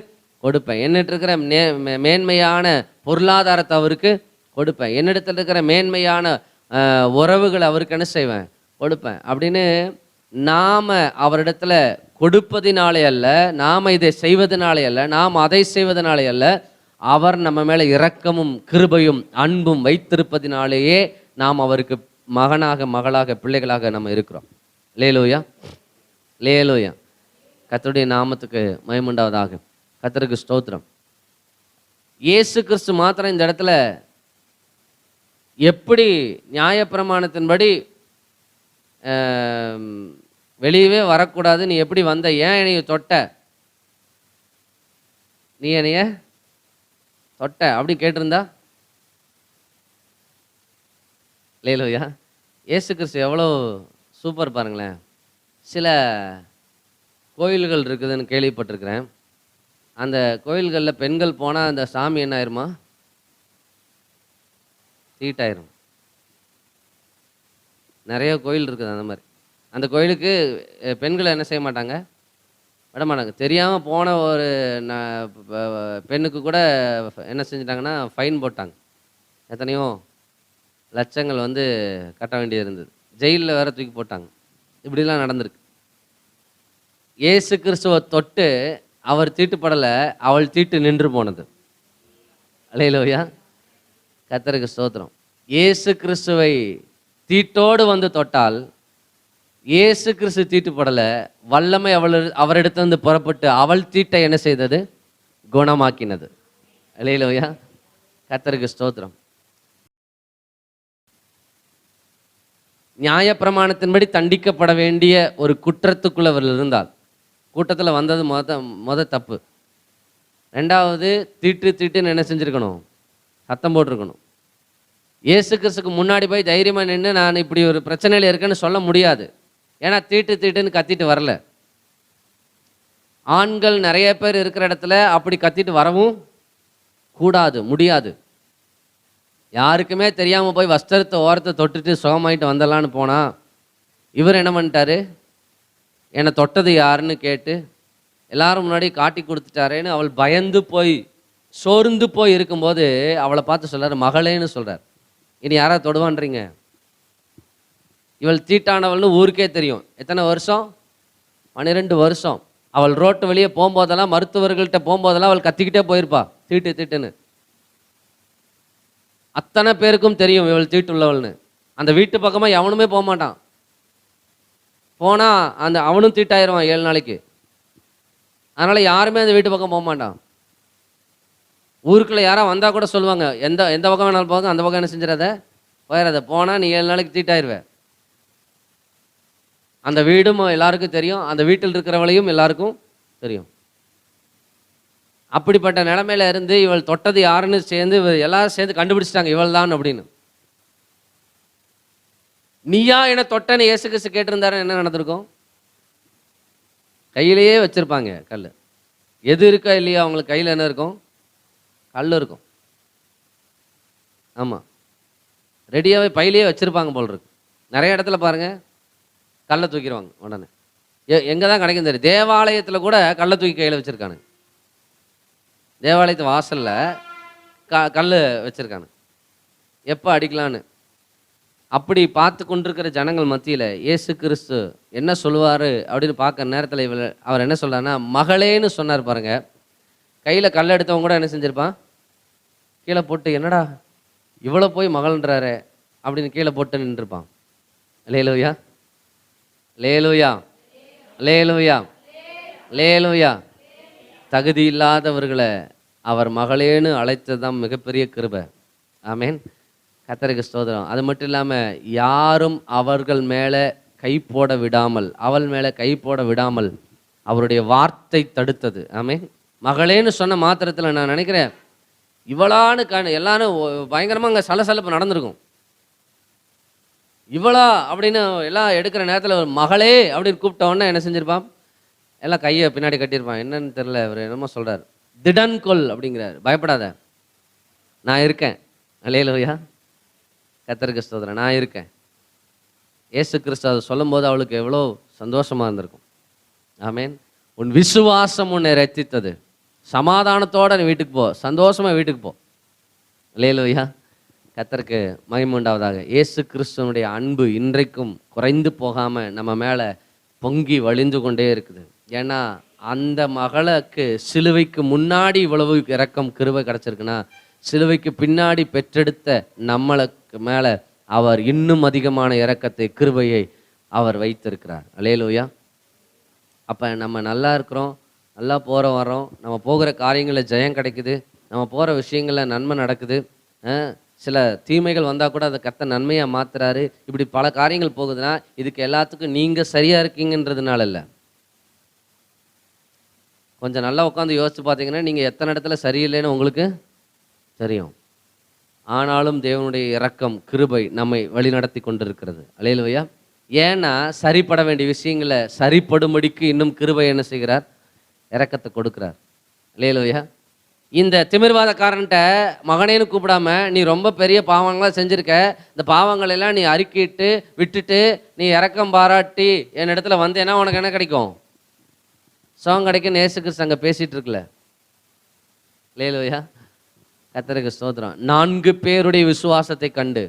கொடுப்பேன். என்னிட்ட இருக்கிற மேன்மையான பொருளாதாரத்தை அவருக்கு கொடுப்பேன். என்னிடத்தில் இருக்கிற மேன்மையான உறவுகளை அவருக்கு என்ன செய்வேன், கொடுப்பேன். அப்படின்னு நாம் அவரிடத்துல கொடுப்பதினாலே அல்ல, நாம் இதை செய்வதனாலே அல்ல, நாம் அதை செய்வதனாலே அல்ல, அவர் நம்ம மேலே இரக்கமும் கிருபையும் அன்பும் வைத்திருப்பதினாலேயே நாம் அவருக்கு மகனாக மகளாக பிள்ளைகளாக நம்ம இருக்கிறோம். லேலூயா, லேலூயா. கர்த்தருடைய நாமத்துக்கு மகிமையுண்டாவதாக. கர்த்தருக்கு ஸ்தோத்திரம். இயேசு கிறிஸ்து மாத்திரம் இந்த இடத்துல எப்படி நியாயப்பிரமாணத்தின்படி வெளியவே வரக்கூடாது, நீ எப்படி வந்த, ஏன் என்னைய தொட்ட, நீ என்னைய தொட்ட அப்படி கேட்டிருந்தா, லேலூயா. இயேசு கிறிஸ்து எவ்வளோ சூப்பர் பாருங்களேன். சில கோயில்கள் இருக்குதுன்னு கேள்விப்பட்டிருக்கிறேன். அந்த கோயில்களில் பெண்கள் போனால் அந்த சாமி என்ன ஆயிருமா, தீட்டாயிரும். நிறைய கோயில் இருக்குது அந்த மாதிரி. அந்த கோயிலுக்கு பெண்களை என்ன செய்ய மாட்டாங்க, விட மாட்டாங்க. தெரியாமல் போன ஒரு பெண்ணுக்கு கூட என்ன செஞ்சிட்டாங்கன்னா ஃபைன் போட்டாங்க. எத்தனையோ லட்சங்கள் கட்ட வேண்டியது இருந்தது. ஜெயிலில் வேற தூக்கி போட்டாங்க. இப்படிலாம் நடந்திருக்கு. இயேசு கிறிஸ்துவை தொட்டு அவர் தீட்டுப்படலை, அவள் தீட்டு நின்று போனது. அல்லேலூயா. கர்த்தருக்கு ஸ்தோத்திரம். இயேசு கிறிஸ்துவை தீட்டோடு தொட்டால் இயேசு கிறிஸ்து தீட்டுப்படலை, வல்லமை அவரிடத்திலிருந்து புறப்பட்டு அவள் தீட்டை என்ன செய்தது, குணமாக்கினது. அல்லேலூயா. கர்த்தருக்கு ஸ்தோத்திரம். நியாயப்பிரமாணத்தின்படி தண்டிக்கப்பட வேண்டிய ஒரு குற்றத்துக்குள்ள அவர் இருந்தால், கூட்டத்தில் வந்தது மொத தப்பு. ரெண்டாவது, தீட்டுன்னு என்ன செஞ்சுருக்கணும், சத்தம் போட்டிருக்கணும். இயேசு கிறிஸ்துக்கு முன்னாடி போய் தைரியமாக நின்று நான் இப்படி ஒரு பிரச்சனையில் இருக்கேன்னு சொல்ல முடியாது. ஏன்னா தீட்டுன்னு கத்திட்டு வரல. ஆண்கள் நிறைய பேர் இருக்கிற இடத்துல அப்படி கத்திட்டு வரவும் கூடாது, முடியாது. யாருக்குமே தெரியாமல் போய் வஸ்திரத்தை ஓரத்தை தொட்டுட்டு சுகமாயிட்டு வந்துடலான்னு போனால், இவர் என்ன பண்ணிட்டாரு, என்னை தொட்டது யாருன்னு கேட்டு எல்லாரும் முன்னாடி காட்டி கொடுத்துட்டாரேன்னு அவள் பயந்து போய் சோர்ந்து போய் இருக்கும்போது அவளை பார்த்து சொல்கிறார், மகளேன்னு சொல்கிறார். இனி யாராவது தொடுவான்றீங்க? இவள் தீட்டானவள்னு ஊருக்கே தெரியும். எத்தனை வருஷம், 12 வருஷம். அவள் ரோட்டு வெளியே போகும்போதெல்லாம், மருத்துவர்கள்ட்ட போகும்போதெல்லாம் அவள் கத்திக்கிட்டே போயிருப்பா, தீட்டுன்னு. அத்தனை பேருக்கும் தெரியும் இவள் தீட்டுள்ளவள்னு. அந்த வீட்டு பக்கமாக எவனுமே போக மாட்டான். போனால் அவனும் தீட்டாயிருவான் 7 நாளைக்கு. அதனால் யாருமே அந்த வீட்டு பக்கம் போக மாட்டான். ஊருக்குள்ளே யாராவது வந்தால் கூட சொல்லுவாங்க, எந்த பக்கம் வேணாலும் போக, அந்த பக்கம் என்ன செஞ்சிடாத, போயிடாத, போனால் நீ 7 நாளைக்கு தீட்டாயிருவேன். அந்த வீடும் எல்லாருக்கும் தெரியும், அந்த வீட்டில் இருக்கிறவளையும் எல்லாருக்கும் தெரியும். அப்படிப்பட்ட நிலைமையில இருந்து இவள் தொட்டது யாருன்னு எல்லாரும் சேர்ந்து கண்டுபிடிச்சிட்டாங்க இவள் தான் அப்படின்னு. நீயா என்ன தொட்டன்னு இயேசு கிறிஸ்து கேட்டிருந்தாரு, என்ன நடந்திருக்கும்? கையிலேயே வச்சிருப்பாங்க கல். எது இருக்கா இல்லையா அவங்களுக்கு கையில் என்ன இருக்கும், கல் இருக்கும். ஆமாம், ரெடியாகவே பையிலேயே வச்சுருப்பாங்க போல் இருக்கு. நிறைய இடத்துல பாருங்கள், கல்லை தூக்கிடுவாங்க உடனே. எங்கே தான் கிடைக்கும் தெரியும். தேவாலயத்தில் கூட கல்லை தூக்கி கையில் வச்சுருக்கானு. தேவாலயத்து வாசலில் கல் வச்சுருக்கானு, எப்போ அடிக்கலான்னு. அப்படி பார்த்து கொண்டிருக்கிற ஜனங்கள் மத்தியில் இயேசு கிறிஸ்து என்ன சொல்லுவார் அப்படின்னு பார்க்குற நேரத்தில் அவர் என்ன சொல்கிறாருன்னா, மகளேன்னு சொன்னார் பாருங்க. கையில் கல் எடுத்தவங்க கூட என்ன செஞ்சுருப்பான், கீழே போட்டு என்னடா இவ்வளோ போய் மகள்ன்றாரு அப்படின்னு கீழே போட்டு நின்றுருப்பான். லேலூயா லேலூயா லேலூயா லேலூயா. தகுதி இல்லாதவர்களை அவர் மகளேன்னு அழைத்தது தான் மிகப்பெரிய கிருபை. ஆமேன், கர்த்தருக்கு ஸ்தோத்திரம். அது மட்டும் இல்லாமல் யாரும் அவர்கள் மேலே கை போட விடாமல், அவள் மேலே கை போட விடாமல் அவருடைய வார்த்தை தடுத்தது. ஆமேன். மகளேன்னு சொன்ன மாத்திரத்தில் நான் நினைக்கிறேன் இவளான்னு எல்லாரும் பயங்கரமாக அங்கே சலசலப்பு நடந்திருக்கும். இவளா அப்படின்னு எல்லாம் எடுக்கிற நேரத்தில் ஒரு மகளே அப்படின்னு கூப்பிட்டோன்னே என்ன செஞ்சிருப்பான், எல்லாம் கையை பின்னாடி கட்டியிருப்பான். என்னன்னு தெரில, அவர் என்னமோ சொல்கிறார், திடன் கொல் அப்படிங்கிறார். பயப்படாத, நான் இருக்கேன். அல்லேலூயா, கர்த்தருக்கு ஸ்தோத்திரம், நான் இருக்கேன். இயேசு கிறிஸ்து அதை சொல்லும் போது அவளுக்கு எவ்வளோ சந்தோஷமாக இருந்திருக்கும். ஆமேன். உன் விசுவாசம் உன்னை ரட்சித்தது, சமாதானத்தோடு நீ வீட்டுக்கு போ, சந்தோஷமாக வீட்டுக்கு போ. அல்லேலூயா, கர்த்தருக்கு மகிமை உண்டாவதாக. இயேசு கிறிஸ்துவனுடைய அன்பு இன்றைக்கும் குறைந்து போகாமல் நம்ம மேலே பொங்கி வழிந்து கொண்டே இருக்குது. ஏன்னா அந்த மகளுக்கு சிலுவைக்கு முன்னாடி இவ்வளவு இரக்கம் கிருபை கிடச்சிருக்குன்னா, சிலுவைக்கு பின்னாடி பெற்றெடுத்த நம்மளுக்கு மேலே அவர் இன்னும் அதிகமான இரக்கத்தை கிருபையை அவர் வைத்திருக்கிறார். அல்லேலூயா. அப்போ நம்ம நல்லா இருக்கிறோம், நல்லா போகிற வரோம், நம்ம போகிற காரியங்களில் ஜெயம் கிடைக்குது, நம்ம போகிற விஷயங்களில் நன்மை நடக்குது, சில தீமைகள் வந்தால் கூட அதை கர்த்தர் நன்மையாக மாற்றுறாரு. இப்படி பல காரியங்கள் போகுதுன்னா இதுக்கு எல்லாத்துக்கும் நீங்கள் சரியாக இருக்கீங்கன்றதுனால இல்லை. கொஞ்சம் நல்லா உட்காந்து யோசித்து பார்த்தீங்கன்னா நீங்கள் எத்தனை இடத்துல சரியில்லைன்னு உங்களுக்கு தெரியும். ஆனாலும் தேவனுடைய இரக்கம் கிருபை நம்மை வழிநடத்தி கொண்டிருக்கிறது. அல்லேலூயா. ஏன்னா சரிப்பட வேண்டிய விஷயங்களை சரிப்படும்படிக்கு இன்னும் கிருபை என்ன செய்கிறார், இரக்கத்தை கொடுக்குறார். அல்லேலூயா. இந்த திமிர்வாதக்காரன்ட்ட மகனேன்னு கூப்பிடாம நீ ரொம்ப பெரிய பாவங்களாக செஞ்சுருக்க, இந்த பாவங்களெல்லாம் நீ அறிக்கிட்டு விட்டுட்டு நீ இரக்கம் பாராட்டி என் இடத்துல வந்தேன்னா உனக்கு என்ன கிடைக்கும், சுகம் கிடைக்கும். இயேசு கிறிஸ்து அங்கே பேசிகிட்டு இருக்குல்ல. அல்லேலூயா, கர்த்தருக்கு ஸ்தோத்திரம். 4 பேருடைய விசுவாசத்தை கண்டு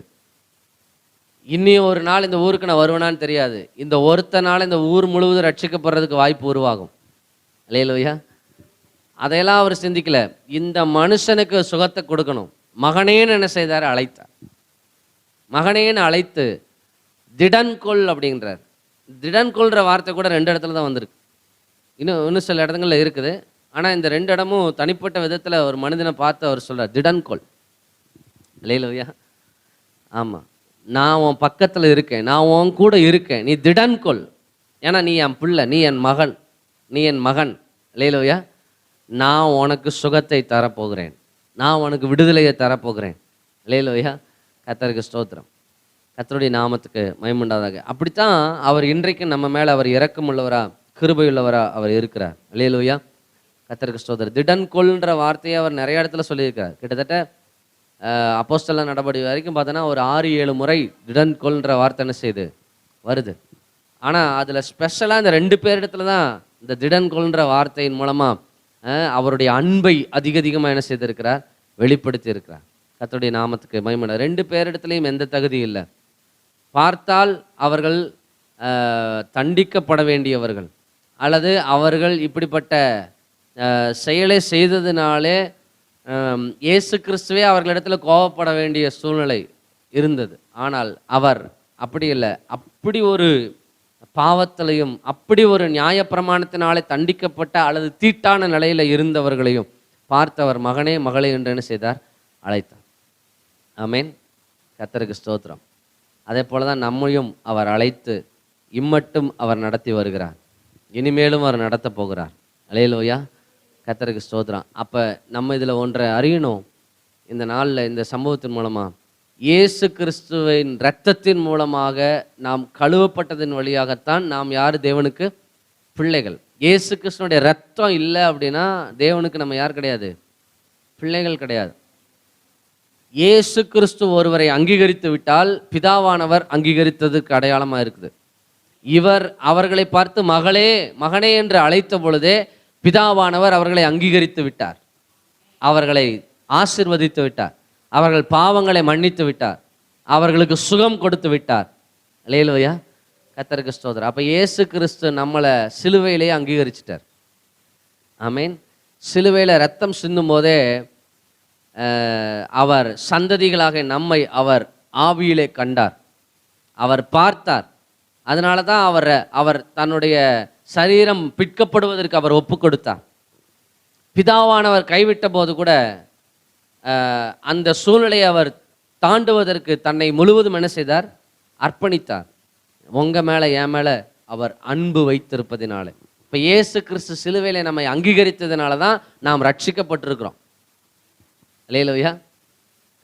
இன்னும் ஒரு நாள் இந்த ஊருக்கு நான் வருவேனான்னு தெரியாது, இந்த ஒருத்த நாள் இந்த ஊர் முழுவதும் ரட்சிக்கப்படுறதுக்கு வாய்ப்பு உருவாகும். அல்லேலூயா. அதையெல்லாம் அவர் சிந்திக்கல. இந்த மனுஷனுக்கு சுகத்தை கொடுக்கணும், மகனேன்னு என்ன செய்தார், அழைத்தார். மகனேன்னு அழைத்து திடன் கொள் அப்படின்றார். திடன் கொள்கிற வார்த்தை கூட 2 இடத்துல தான் வந்திருக்கு. இன்னும் சில இடங்களில் இருக்குது. ஆனால் இந்த 2 இடமும் தனிப்பட்ட விதத்தில் ஒரு மனிதனை பார்த்து அவர் சொல்கிறார், திடன் கொள். அல்லேலூயா. ஆமாம், நான் உன் பக்கத்தில் இருக்கேன், நான் உன் கூட இருக்கேன், நீ திடன் கொள். ஏன்னா நீ என் பிள்ளை, நீ என் மகன், நீ என் மகன். அல்லேலூயா. நான் உனக்கு சுகத்தை தரப்போகிறேன், நான் உனக்கு விடுதலையை தரப்போகிறேன். அல்லேலூயா, கர்த்தருக்கு ஸ்தோத்திரம். கர்த்தருடைய நாமத்துக்கு மகிமை உண்டாவதாக. அப்படித்தான் அவர் இன்றைக்கு நம்ம மேலே அவர் இரக்கம் உள்ளவரா கிருபையுள்ளவரா அவர் இருக்கிறார். அல்லேலூயா, கர்த்தருக்கு ஸ்தோத்திரம். திடன் கொள்ன்ற வார்த்தையை அவர் நிறைய இடத்துல சொல்லியிருக்கார். கிட்டத்தட்ட அப்போஸ்தலர் நடவடிக்கை வரைக்கும் பார்த்தோன்னா ஒரு 6-7 முறை திடன் கொள்ன்ற வார்த்தை என்ன செய்யுது, வருது. ஆனால் அதில் ஸ்பெஷலாக இந்த 2 பேரிடத்துல தான் இந்த திடன் கொள்ன்ற வார்த்தையின் மூலமாக அவருடைய அன்பை அதிகமாக என்ன செய்திருக்கிறார், வெளிப்படுத்தி இருக்கிறார். கர்த்தருடைய நாமத்துக்கு மகிமை. 2 பேரிடத்துலையும் எந்த தகுதி இல்லை. பார்த்தால் அவர்கள் தண்டிக்கப்பட வேண்டியவர்கள், அல்லது அவர்கள் இப்படிப்பட்ட செயலை செய்ததினாலே இயேசு கிறிஸ்துவே அவர்களிடத்தில் கோபப்பட வேண்டிய சூழ்நிலை இருந்தது. ஆனால் அவர் அப்படி இல்லை. அப்படி ஒரு பாவத்திலையும் அப்படி ஒரு நியாயப்பிரமாணத்தினாலே தண்டிக்கப்பட்ட அல்லது தீட்டான நிலையில் இருந்தவர்களையும் பார்த்தவர் மகனே மகளே என்று என்ன செய்தார், அழைத்தார். ஆமேன், கர்த்தருக்கு ஸ்தோத்திரம். அதே போல தான் நம்மையும் அவர் அழைத்து இம்மட்டும் அவர் நடத்தி வருகிறார், இனிமேலும் அவர் நடத்த போகிறார். அல்லேலூயா, கர்த்தருக்கு ஸ்தோத்திரம். அப்போ நம்ம இதில் ஒன்றை அறியணும். இந்த நாளில் இந்த சம்பவத்தின் மூலமாக இயேசு கிறிஸ்துவின் இரத்தத்தின் மூலமாக நாம் கழுவப்பட்டதன் வழியாகத்தான் நாம் யார், தேவனுக்கு பிள்ளைகள். இயேசு கிறிஸ்துவனுடைய இரத்தம் இல்லை அப்படின்னா தேவனுக்கு நம்ம யார் கிடையாது, பிள்ளைகள் கிடையாது. இயேசு கிறிஸ்து ஒருவரை அங்கீகரித்து விட்டால் பிதாவானவர் அங்கீகரித்ததுக்கு அடையாளமாக இருக்குது. இவர் அவர்களை பார்த்து மகளே மகனே என்று அழைத்த பொழுதே பிதாவானவர் அவர்களை அங்கீகரித்து விட்டார், அவர்களை ஆசீர்வதித்து விட்டார், அவர்கள் பாவங்களை மன்னித்து விட்டார், அவர்களுக்கு சுகம் கொடுத்து விட்டார். அல்லேலூயா, கர்த்தருக்கு ஸ்தோத்திரம். அப்போ இயேசு கிறிஸ்து நம்மளை சிலுவையிலேயே அங்கீகரிச்சிட்டார். ஆமீன். சிலுவையில் ரத்தம் சிந்தும் போதே அவர் சந்ததிகளாக நம்மை அவர் ஆவியிலே கண்டார், அவர் பார்த்தார். அதனால தான் அவர் தன்னுடைய சரீரம் பிற்கப்படுவதற்கு அவர் ஒப்பு கொடுத்தார். பிதாவானவர் கைவிட்ட போது கூட அந்த சூழ்நிலையை அவர் தாண்டுவதற்கு தன்னை முழுவதும் என்ன செய்தார்? அர்ப்பணித்தார். உங்க மேலே என் மேலே அவர் அன்பு வைத்திருப்பதினால, இப்போ இயேசு கிறிஸ்து சிலுவையிலே நம்மை அங்கீகரித்ததுனால தான் நாம் ரட்சிக்கப்பட்டிருக்கிறோம். அல்லேலூயா,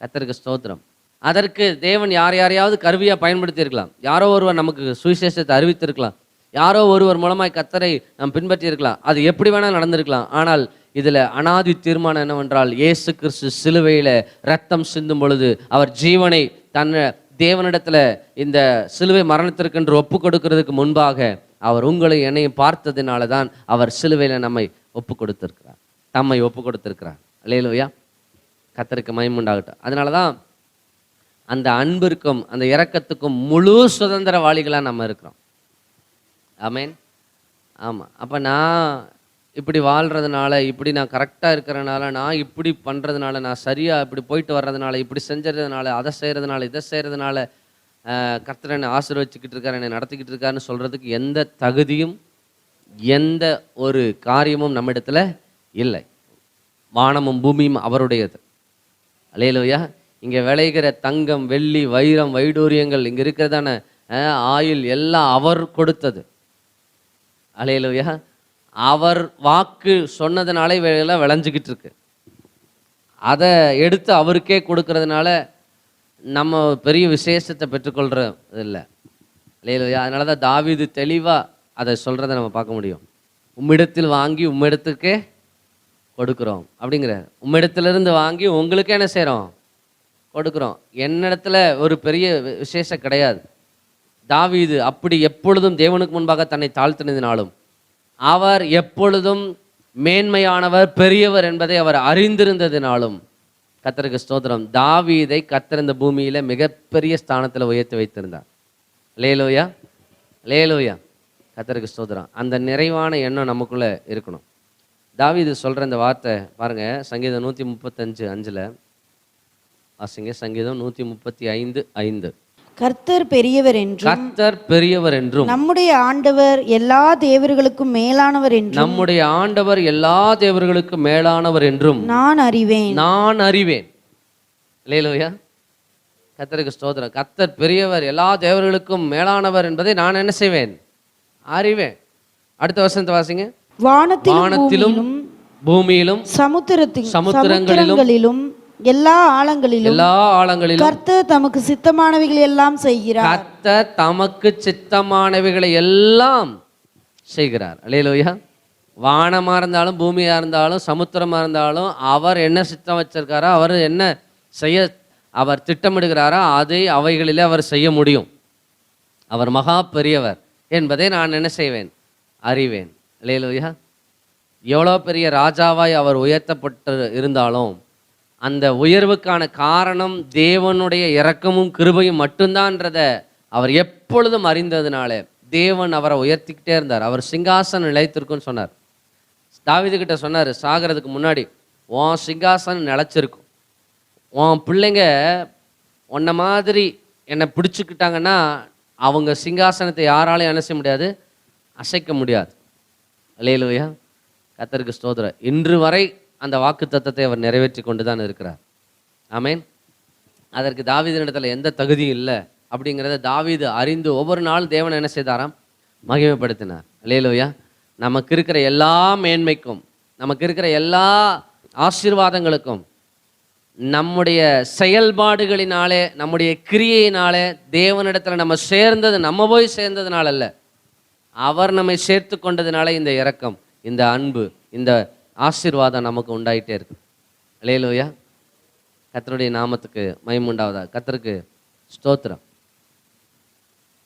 கர்த்தருக்கு ஸ்தோத்திரம். அதற்கு தேவன் யாரையாவது கருவியாக பயன்படுத்தி இருக்கலாம். யாரோ ஒருவர் நமக்கு சுவிசேஷத்தை அறிவித்திருக்கலாம், யாரோ ஒருவர் மூலமாய் கர்த்தரை நாம் பின்பற்றி இருக்கலாம். அது எப்படி வேணால் நடந்திருக்கலாம். ஆனால் இதில் அனாதி தீர்மானம் என்னவென்றால், இயேசு கிறிஸ்து சிலுவையில் ரத்தம் சிந்தும் பொழுது அவர் ஜீவனை தன்னை தேவனிடத்தில் இந்த சிலுவை மரணத்திற்கென்று ஒப்பு கொடுக்கிறதுக்கு முன்பாக அவர் உங்களை என்னையும் பார்த்ததினால தான் அவர் சிலுவையில் நம்மை ஒப்பு கொடுத்திருக்கிறார், தம்மை ஒப்பு கொடுத்திருக்கிறார். அல்லேலூயா, கர்த்தருக்கு மகிமை உண்டாகட்டும். அதனால தான் அந்த அன்பிற்கும் அந்த இரக்கத்துக்கும் முழு சுதந்திரவாளிகளாக நம்ம இருக்கிறோம். ஆமேன். ஆமாம். அப்போ நான் இப்படி வாழ்கிறதுனால, இப்படி நான் கரெக்டாக இருக்கிறதுனால, நான் இப்படி பண்ணுறதுனால, நான் சரியாக இப்படி போயிட்டு வர்றதுனால, இப்படி செஞ்சதுனால, அதை செய்கிறதுனால, இதை செய்கிறதுனால கர்த்தர் என்னை ஆசீர்வதிச்சுக்கிட்டு இருக்கார், என்னை நடத்திக்கிட்டு இருக்காருன்னு சொல்கிறதுக்கு எந்த தகுதியும் எந்த ஒரு காரியமும் நம்மிடத்துல இல்லை. வானமும் பூமியும் அவருடையது. அல்லேலூயா. இங்கே விளைகிற தங்கம், வெள்ளி, வைரம், வைடூரியங்கள், இங்கே இருக்கிறதான ஆயில் எல்லாம் அவர் கொடுத்தது. அல்லேலூயா. அவர் வாக்கு சொன்னதுனால இவையெல்லாம் விளைஞ்சிக்கிட்டு இருக்கு. அதை எடுத்து அவருக்கே கொடுக்கறதுனால நம்ம பெரிய விசேஷத்தை பெற்றுக்கொள்கிறது இல்லை. அல்லேலூயா. அதனால தான் தாவீது தெளிவாக அதை சொல்கிறத நம்ம பார்க்க முடியும். உம்மிடத்தில் வாங்கி உம்மிடத்துக்கே கொடுக்குறோம் அப்படிங்கிற, உம்மிடத்திலிருந்து வாங்கி உங்களுக்கே என்ன செய்கிறோம்? கொடுக்குறோம். என்னிடத்துல ஒரு பெரிய விசேஷம் கிடையாது. தாவீது அப்படி எப்பொழுதும் தேவனுக்கு முன்பாக தன்னை தாழ்த்தினதினாலும், அவர் எப்பொழுதும் மேன்மையானவர், பெரியவர் என்பதை அவர் அறிந்திருந்ததினாலும், கர்த்தருக்கு ஸ்தோத்திரம், தாவீதை கர்த்தர் இந்த பூமியில மிகப்பெரிய ஸ்தானத்தில் உயர்த்தி வைத்திருந்தார். அல்லேலூயா, அல்லேலூயா, கர்த்தருக்கு ஸ்தோத்திரம். அந்த நிறைவான எண்ணம் நமக்குள்ள இருக்கணும். தாவீது சொல்ற இந்த வார்த்தை பாருங்க, சங்கீதம் 135:5 வாசிங்க. சங்கீதம் 135:5. கர்த்தர் பெரியவர் என்றும், கர்த்தர் பெரியவர் என்றும், நம்முடைய ஆண்டவர் எல்லா தேவர்களுக்கும் மேலானவர் என்றும், நம்முடைய ஆண்டவர் எல்லா தேவர்களுக்கும் மேலானவர் என்றும் நான் அறிவேன், நான் அறிவேன். அல்லேலூயா, கர்த்தருக்கு ஸ்தோத்திரம். கர்த்தர் பெரியவர், எல்லா தேவர்களுக்கும் மேலானவர் என்பதை நான் என்ன செய்வேன்? அறிவேன். அடுத்த வசனத்தை வாசிங்க. வானத்திலும் பூமியிலும் சமுத்திரங்களிலும் எல்லா ஆழங்களிலும் கர்த்தர் தமக்கு சித்தமானவைகளை எல்லாம் செய்கிறார். கர்த்தர் தமக்கு சித்தமானவைகளை எல்லாம் செய்கிறார். அல்லேலூயா. வானமா இருந்தாலும் பூமியா இருந்தாலும் சமுத்திரமா இருந்தாலும் அவர் என்ன சித்தம் வச்சிருக்காரோ, அவர் என்ன செய்ய அவர் திட்டமிடுகிறாரோ அதை அவைகளிலே அவர் செய்ய முடியும். அவர் மகா பெரியவர் என்பதை நான் என்ன செய்வேன்? அறிவேன். அல்லேலூயா. எவ்வளோ பெரிய ராஜாவாய் அவர் உயர்த்தப்பட்டு இருந்தாலும் அந்த உயர்வுக்கான காரணம் தேவனுடைய இரக்கமும் கிருபையும் மட்டும்தான்றத அவர் எப்பொழுதும் அறிந்ததுனால தேவன் அவரை உயர்த்திக்கிட்டே இருந்தார். அவர் சிங்காசனம் நிலைத்திருக்குன்னு சொன்னார். தாவீது கிட்ட சொன்னார், சாகிறதுக்கு முன்னாடி உன் சிங்காசனம் நிலைச்சிருக்கும், உன் பிள்ளைங்க உன்ன மாதிரி என்னை பிடிச்சிக்கிட்டாங்கன்னா அவங்க சிங்காசனத்தை யாராலையும் என்ன செய்ய முடியாது? அசைக்க முடியாது. அல்லேலூயா, கர்த்தருக்கு ஸ்தோத்திரம். இன்று வரை அந்த வாக்கு தத்தத்தை அவர் நிறைவேற்றி கொண்டு தான் இருக்கிறார். ஆமேன். அதற்கு தாவீதினிடத்துல எந்த தகுதியும் இல்லை அப்படிங்கிறத தாவீது அறிந்து ஒவ்வொரு நாளும் தேவனை என்ன செய்தாராம்? மகிமைப்படுத்தினார். அல்லேலூயா. நமக்கு இருக்கிற எல்லா மேன்மைக்கும், நமக்கு இருக்கிற எல்லா ஆசீர்வாதங்களுக்கும் நம்முடைய செயல்பாடுகளினாலே, நம்முடைய கிரியையினாலே தேவனிடத்துல நம்ம சேர்ந்தது, நம்ம போய் சேர்ந்ததுனால அல்ல, அவர் நம்மை சேர்த்து கொண்டதுனால இந்த இரக்கம், இந்த அன்பு, இந்த ஆசீர்வாதம் நமக்கு உண்டாயிட்டே இருக்கு. அல்லேலூயா, கர்த்தருடைய நாமத்துக்கு மகிமை உண்டாவதா. கர்த்தருக்கு ஸ்தோத்திரம்.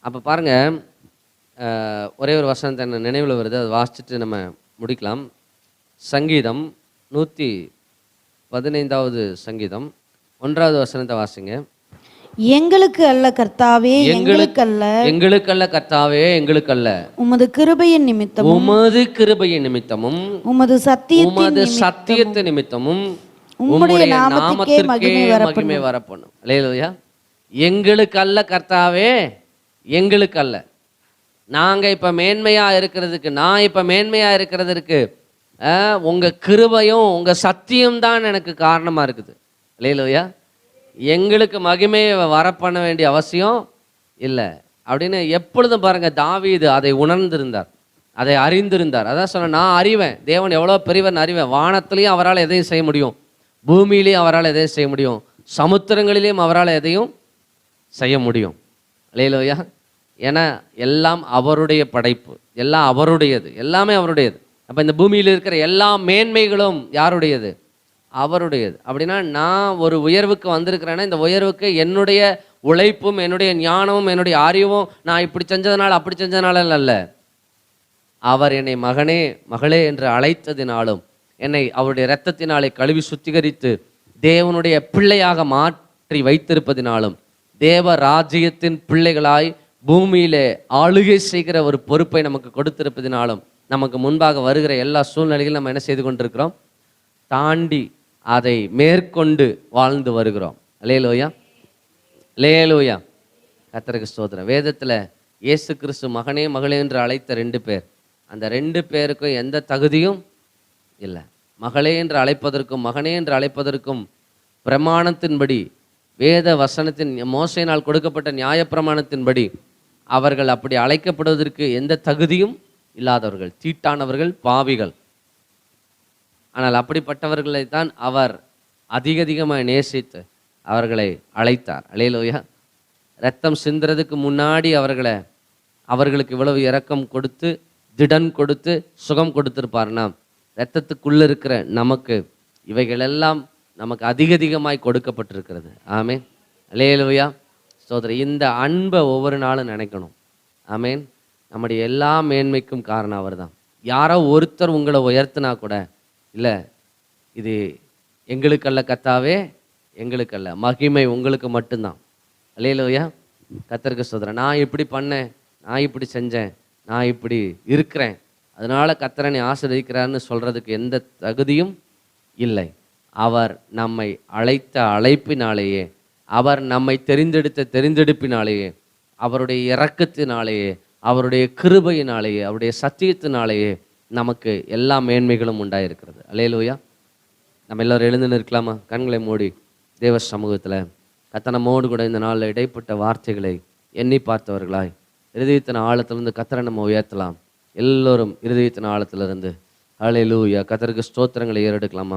அப்போ பாருங்க, ஒரே ஒரு வசனத்தை என்ன நினைவில் வருது, அதை வாசிச்சுட்டு நம்ம முடிக்கலாம். சங்கீதம் 115வது சங்கீதம் 1வது வசனத்தை வாசிங்க. எங்களுக்கு அல்ல கர்த்தாவே, எங்களுக்கு அல்ல, எங்களுக்கு அல்ல கர்த்தாவே, எங்களுக்கு அல்ல, உமது கிருபையின் நிமித்தம், உமது கிருபையின் நிமித்தமும், உமது சத்தியத்து நிமித்தமும் உம்முடைய நாமத்திற்கே மகிமை வரப்படும். அல்லேலூயா. எங்களுக்கு அல்ல கர்த்தாவே, எங்களுக்கு அல்ல. நாங்க இப்ப மேன்மையா இருக்கிறதுக்கு, நான் இப்ப மேன்மையா இருக்கிறதுக்கு உங்க கிருபையும் உங்க சத்தியம் தான் எனக்கு காரணமா இருக்குது. அல்லேலூயா. எங்களுக்கு மகிமையை வரப்பண்ண வேண்டிய அவசியம் இல்லை அப்படின்னு எப்பொழுதும் பாருங்க, தாவீது அதை உணர்ந்திருந்தார், அதை அறிந்திருந்தார். அதான் சொன்ன, நான் அறிவேன் தேவன் எவ்வளோ பெரியவன் அறிவேன். வானத்திலையும் அவரால் எதையும் செய்ய முடியும், பூமியிலையும் அவரால் எதையும் செய்ய முடியும், சமுத்திரங்களிலையும் அவரால் எதையும் செய்ய முடியும். அல்லேலூயா. ஏன்னா எல்லாம் அவருடைய படைப்பு, எல்லாம் அவருடையது, எல்லாமே அவருடையது. அப்போ இந்த பூமியில் இருக்கிற எல்லா மேன்மைகளும் யாருடையது? அவருடையது. அப்படின்னா நான் ஒரு உயர்வுக்கு வந்திருக்கிறேன்னா இந்த உயர்வுக்கு என்னுடைய உழைப்பும் என்னுடைய ஞானமும் என்னுடைய அறிவும் நான் இப்படி செஞ்சதுனால அப்படி செஞ்சதுனால அல்ல, அவர் என்னை மகனே மகளே என்று அழைத்ததினாலும், என்னை அவருடைய இரத்தத்தினாலே கழுவி சுத்திகரித்து தேவனுடைய பிள்ளையாக மாற்றி வைத்திருப்பதினாலும், தேவ ராஜ்யத்தின் பிள்ளைகளாய் பூமியிலே ஆளுகை செய்கிற ஒரு பொறுப்பை நமக்கு கொடுத்திருப்பதினாலும், நமக்கு முன்பாக வருகிற எல்லா சூழ்நிலைகளும் நம்ம என்ன செய்து கொண்டிருக்கிறோம்? தாண்டி அதை மேற்கொண்டு வாழ்ந்து வருகிறோம். அல்லேலூயா, அல்லேலூயா. கர்த்தருக்கு ஸ்தோத்திரம். வேதத்தில் இயேசு கிறிஸ்து மகனே மகளே என்று அழைத்த 2 பேர், அந்த 2 பேருக்கும் எந்த தகுதியும் இல்லை. மகளே என்று அழைப்பதற்கும் மகனே என்று அழைப்பதற்கும் பிரமாணத்தின்படி, வேத வசனத்தின் மோசையினால் கொடுக்கப்பட்ட நியாயப்பிரமாணத்தின்படி அவர்கள் அப்படி அழைக்கப்படுவதற்கு எந்த தகுதியும் இல்லாதவர்கள், தீட்டானவர்கள், பாவிகள். ஆனால் அப்படிப்பட்டவர்களை தான் அவர் அதிகமாக நேசித்து அவர்களை அழைத்தார். அல்லேலூயா. ரத்தம் சிந்துறதுக்கு முன்னாடி அவர்களுக்கு இவ்வளவு இரக்கம் கொடுத்து திடன் கொடுத்து சுகம் கொடுத்திருப்பார்னா, இரத்தத்துக்குள்ள இருக்கிற நமக்கு இவைகளெல்லாம் நமக்கு அதிகமாய் கொடுக்கப்பட்டிருக்கிறது. ஆமேன். அல்லேலூயா. சோதரி, இந்த அன்பை ஒவ்வொரு நாளும் நினைக்கணும். ஆமேன். நம்முடைய எல்லா மேன்மைக்கும் காரணம் அவர் தான். யாரோ ஒருத்தர் உங்களை உயர்த்தினா கூட, இல்லை இது எங்களுக்கல்ல கர்த்தாவே, எங்களுக்கல்ல, மகிமை உங்களுக்கு மட்டும்தான். அல்லேலூயா. கர்த்தருக்கு ஸ்தோத்திரம். நான் இப்படி பண்ணேன், நான் இப்படி செஞ்சேன், நான் இப்படி இருக்கிறேன், அதனால கர்த்தரனை ஆசீர்வதிக்கிறார்னு சொல்றதுக்கு எந்த தகுதியும் இல்லை. அவர் நம்மை அழைத்த அழைப்பினாலேயே, அவர் நம்மை தெரிந்தெடுப்பினாலேயே, அவருடைய இரக்கத்தினாலேயே, அவருடைய கிருபையினாலேயே, அவருடைய சத்தியத்தினாலேயே நமக்கு எல்லா மேன்மைகளும் உண்டாயிருக்கிறது. அல்லேலூயா. நம்ம எல்லோரும் எழுந்து நிற்கலாமா? கண்களை மூடி தேவ சமூகத்தில் கத்தனமோடு கூட இந்த நாளில் இடைப்பட்ட வார்த்தைகளை எண்ணி பார்த்தவர்களாய் இருதயத்தின் ஆழத்திலிருந்து கத்தரை நம்ம உயர்த்தலாம். எல்லோரும் இருதயத்தின் ஆழத்திலிருந்து அல்லேலூயா கத்தருக்கு ஸ்தோத்திரங்களை ஏறெடுக்கலாமா?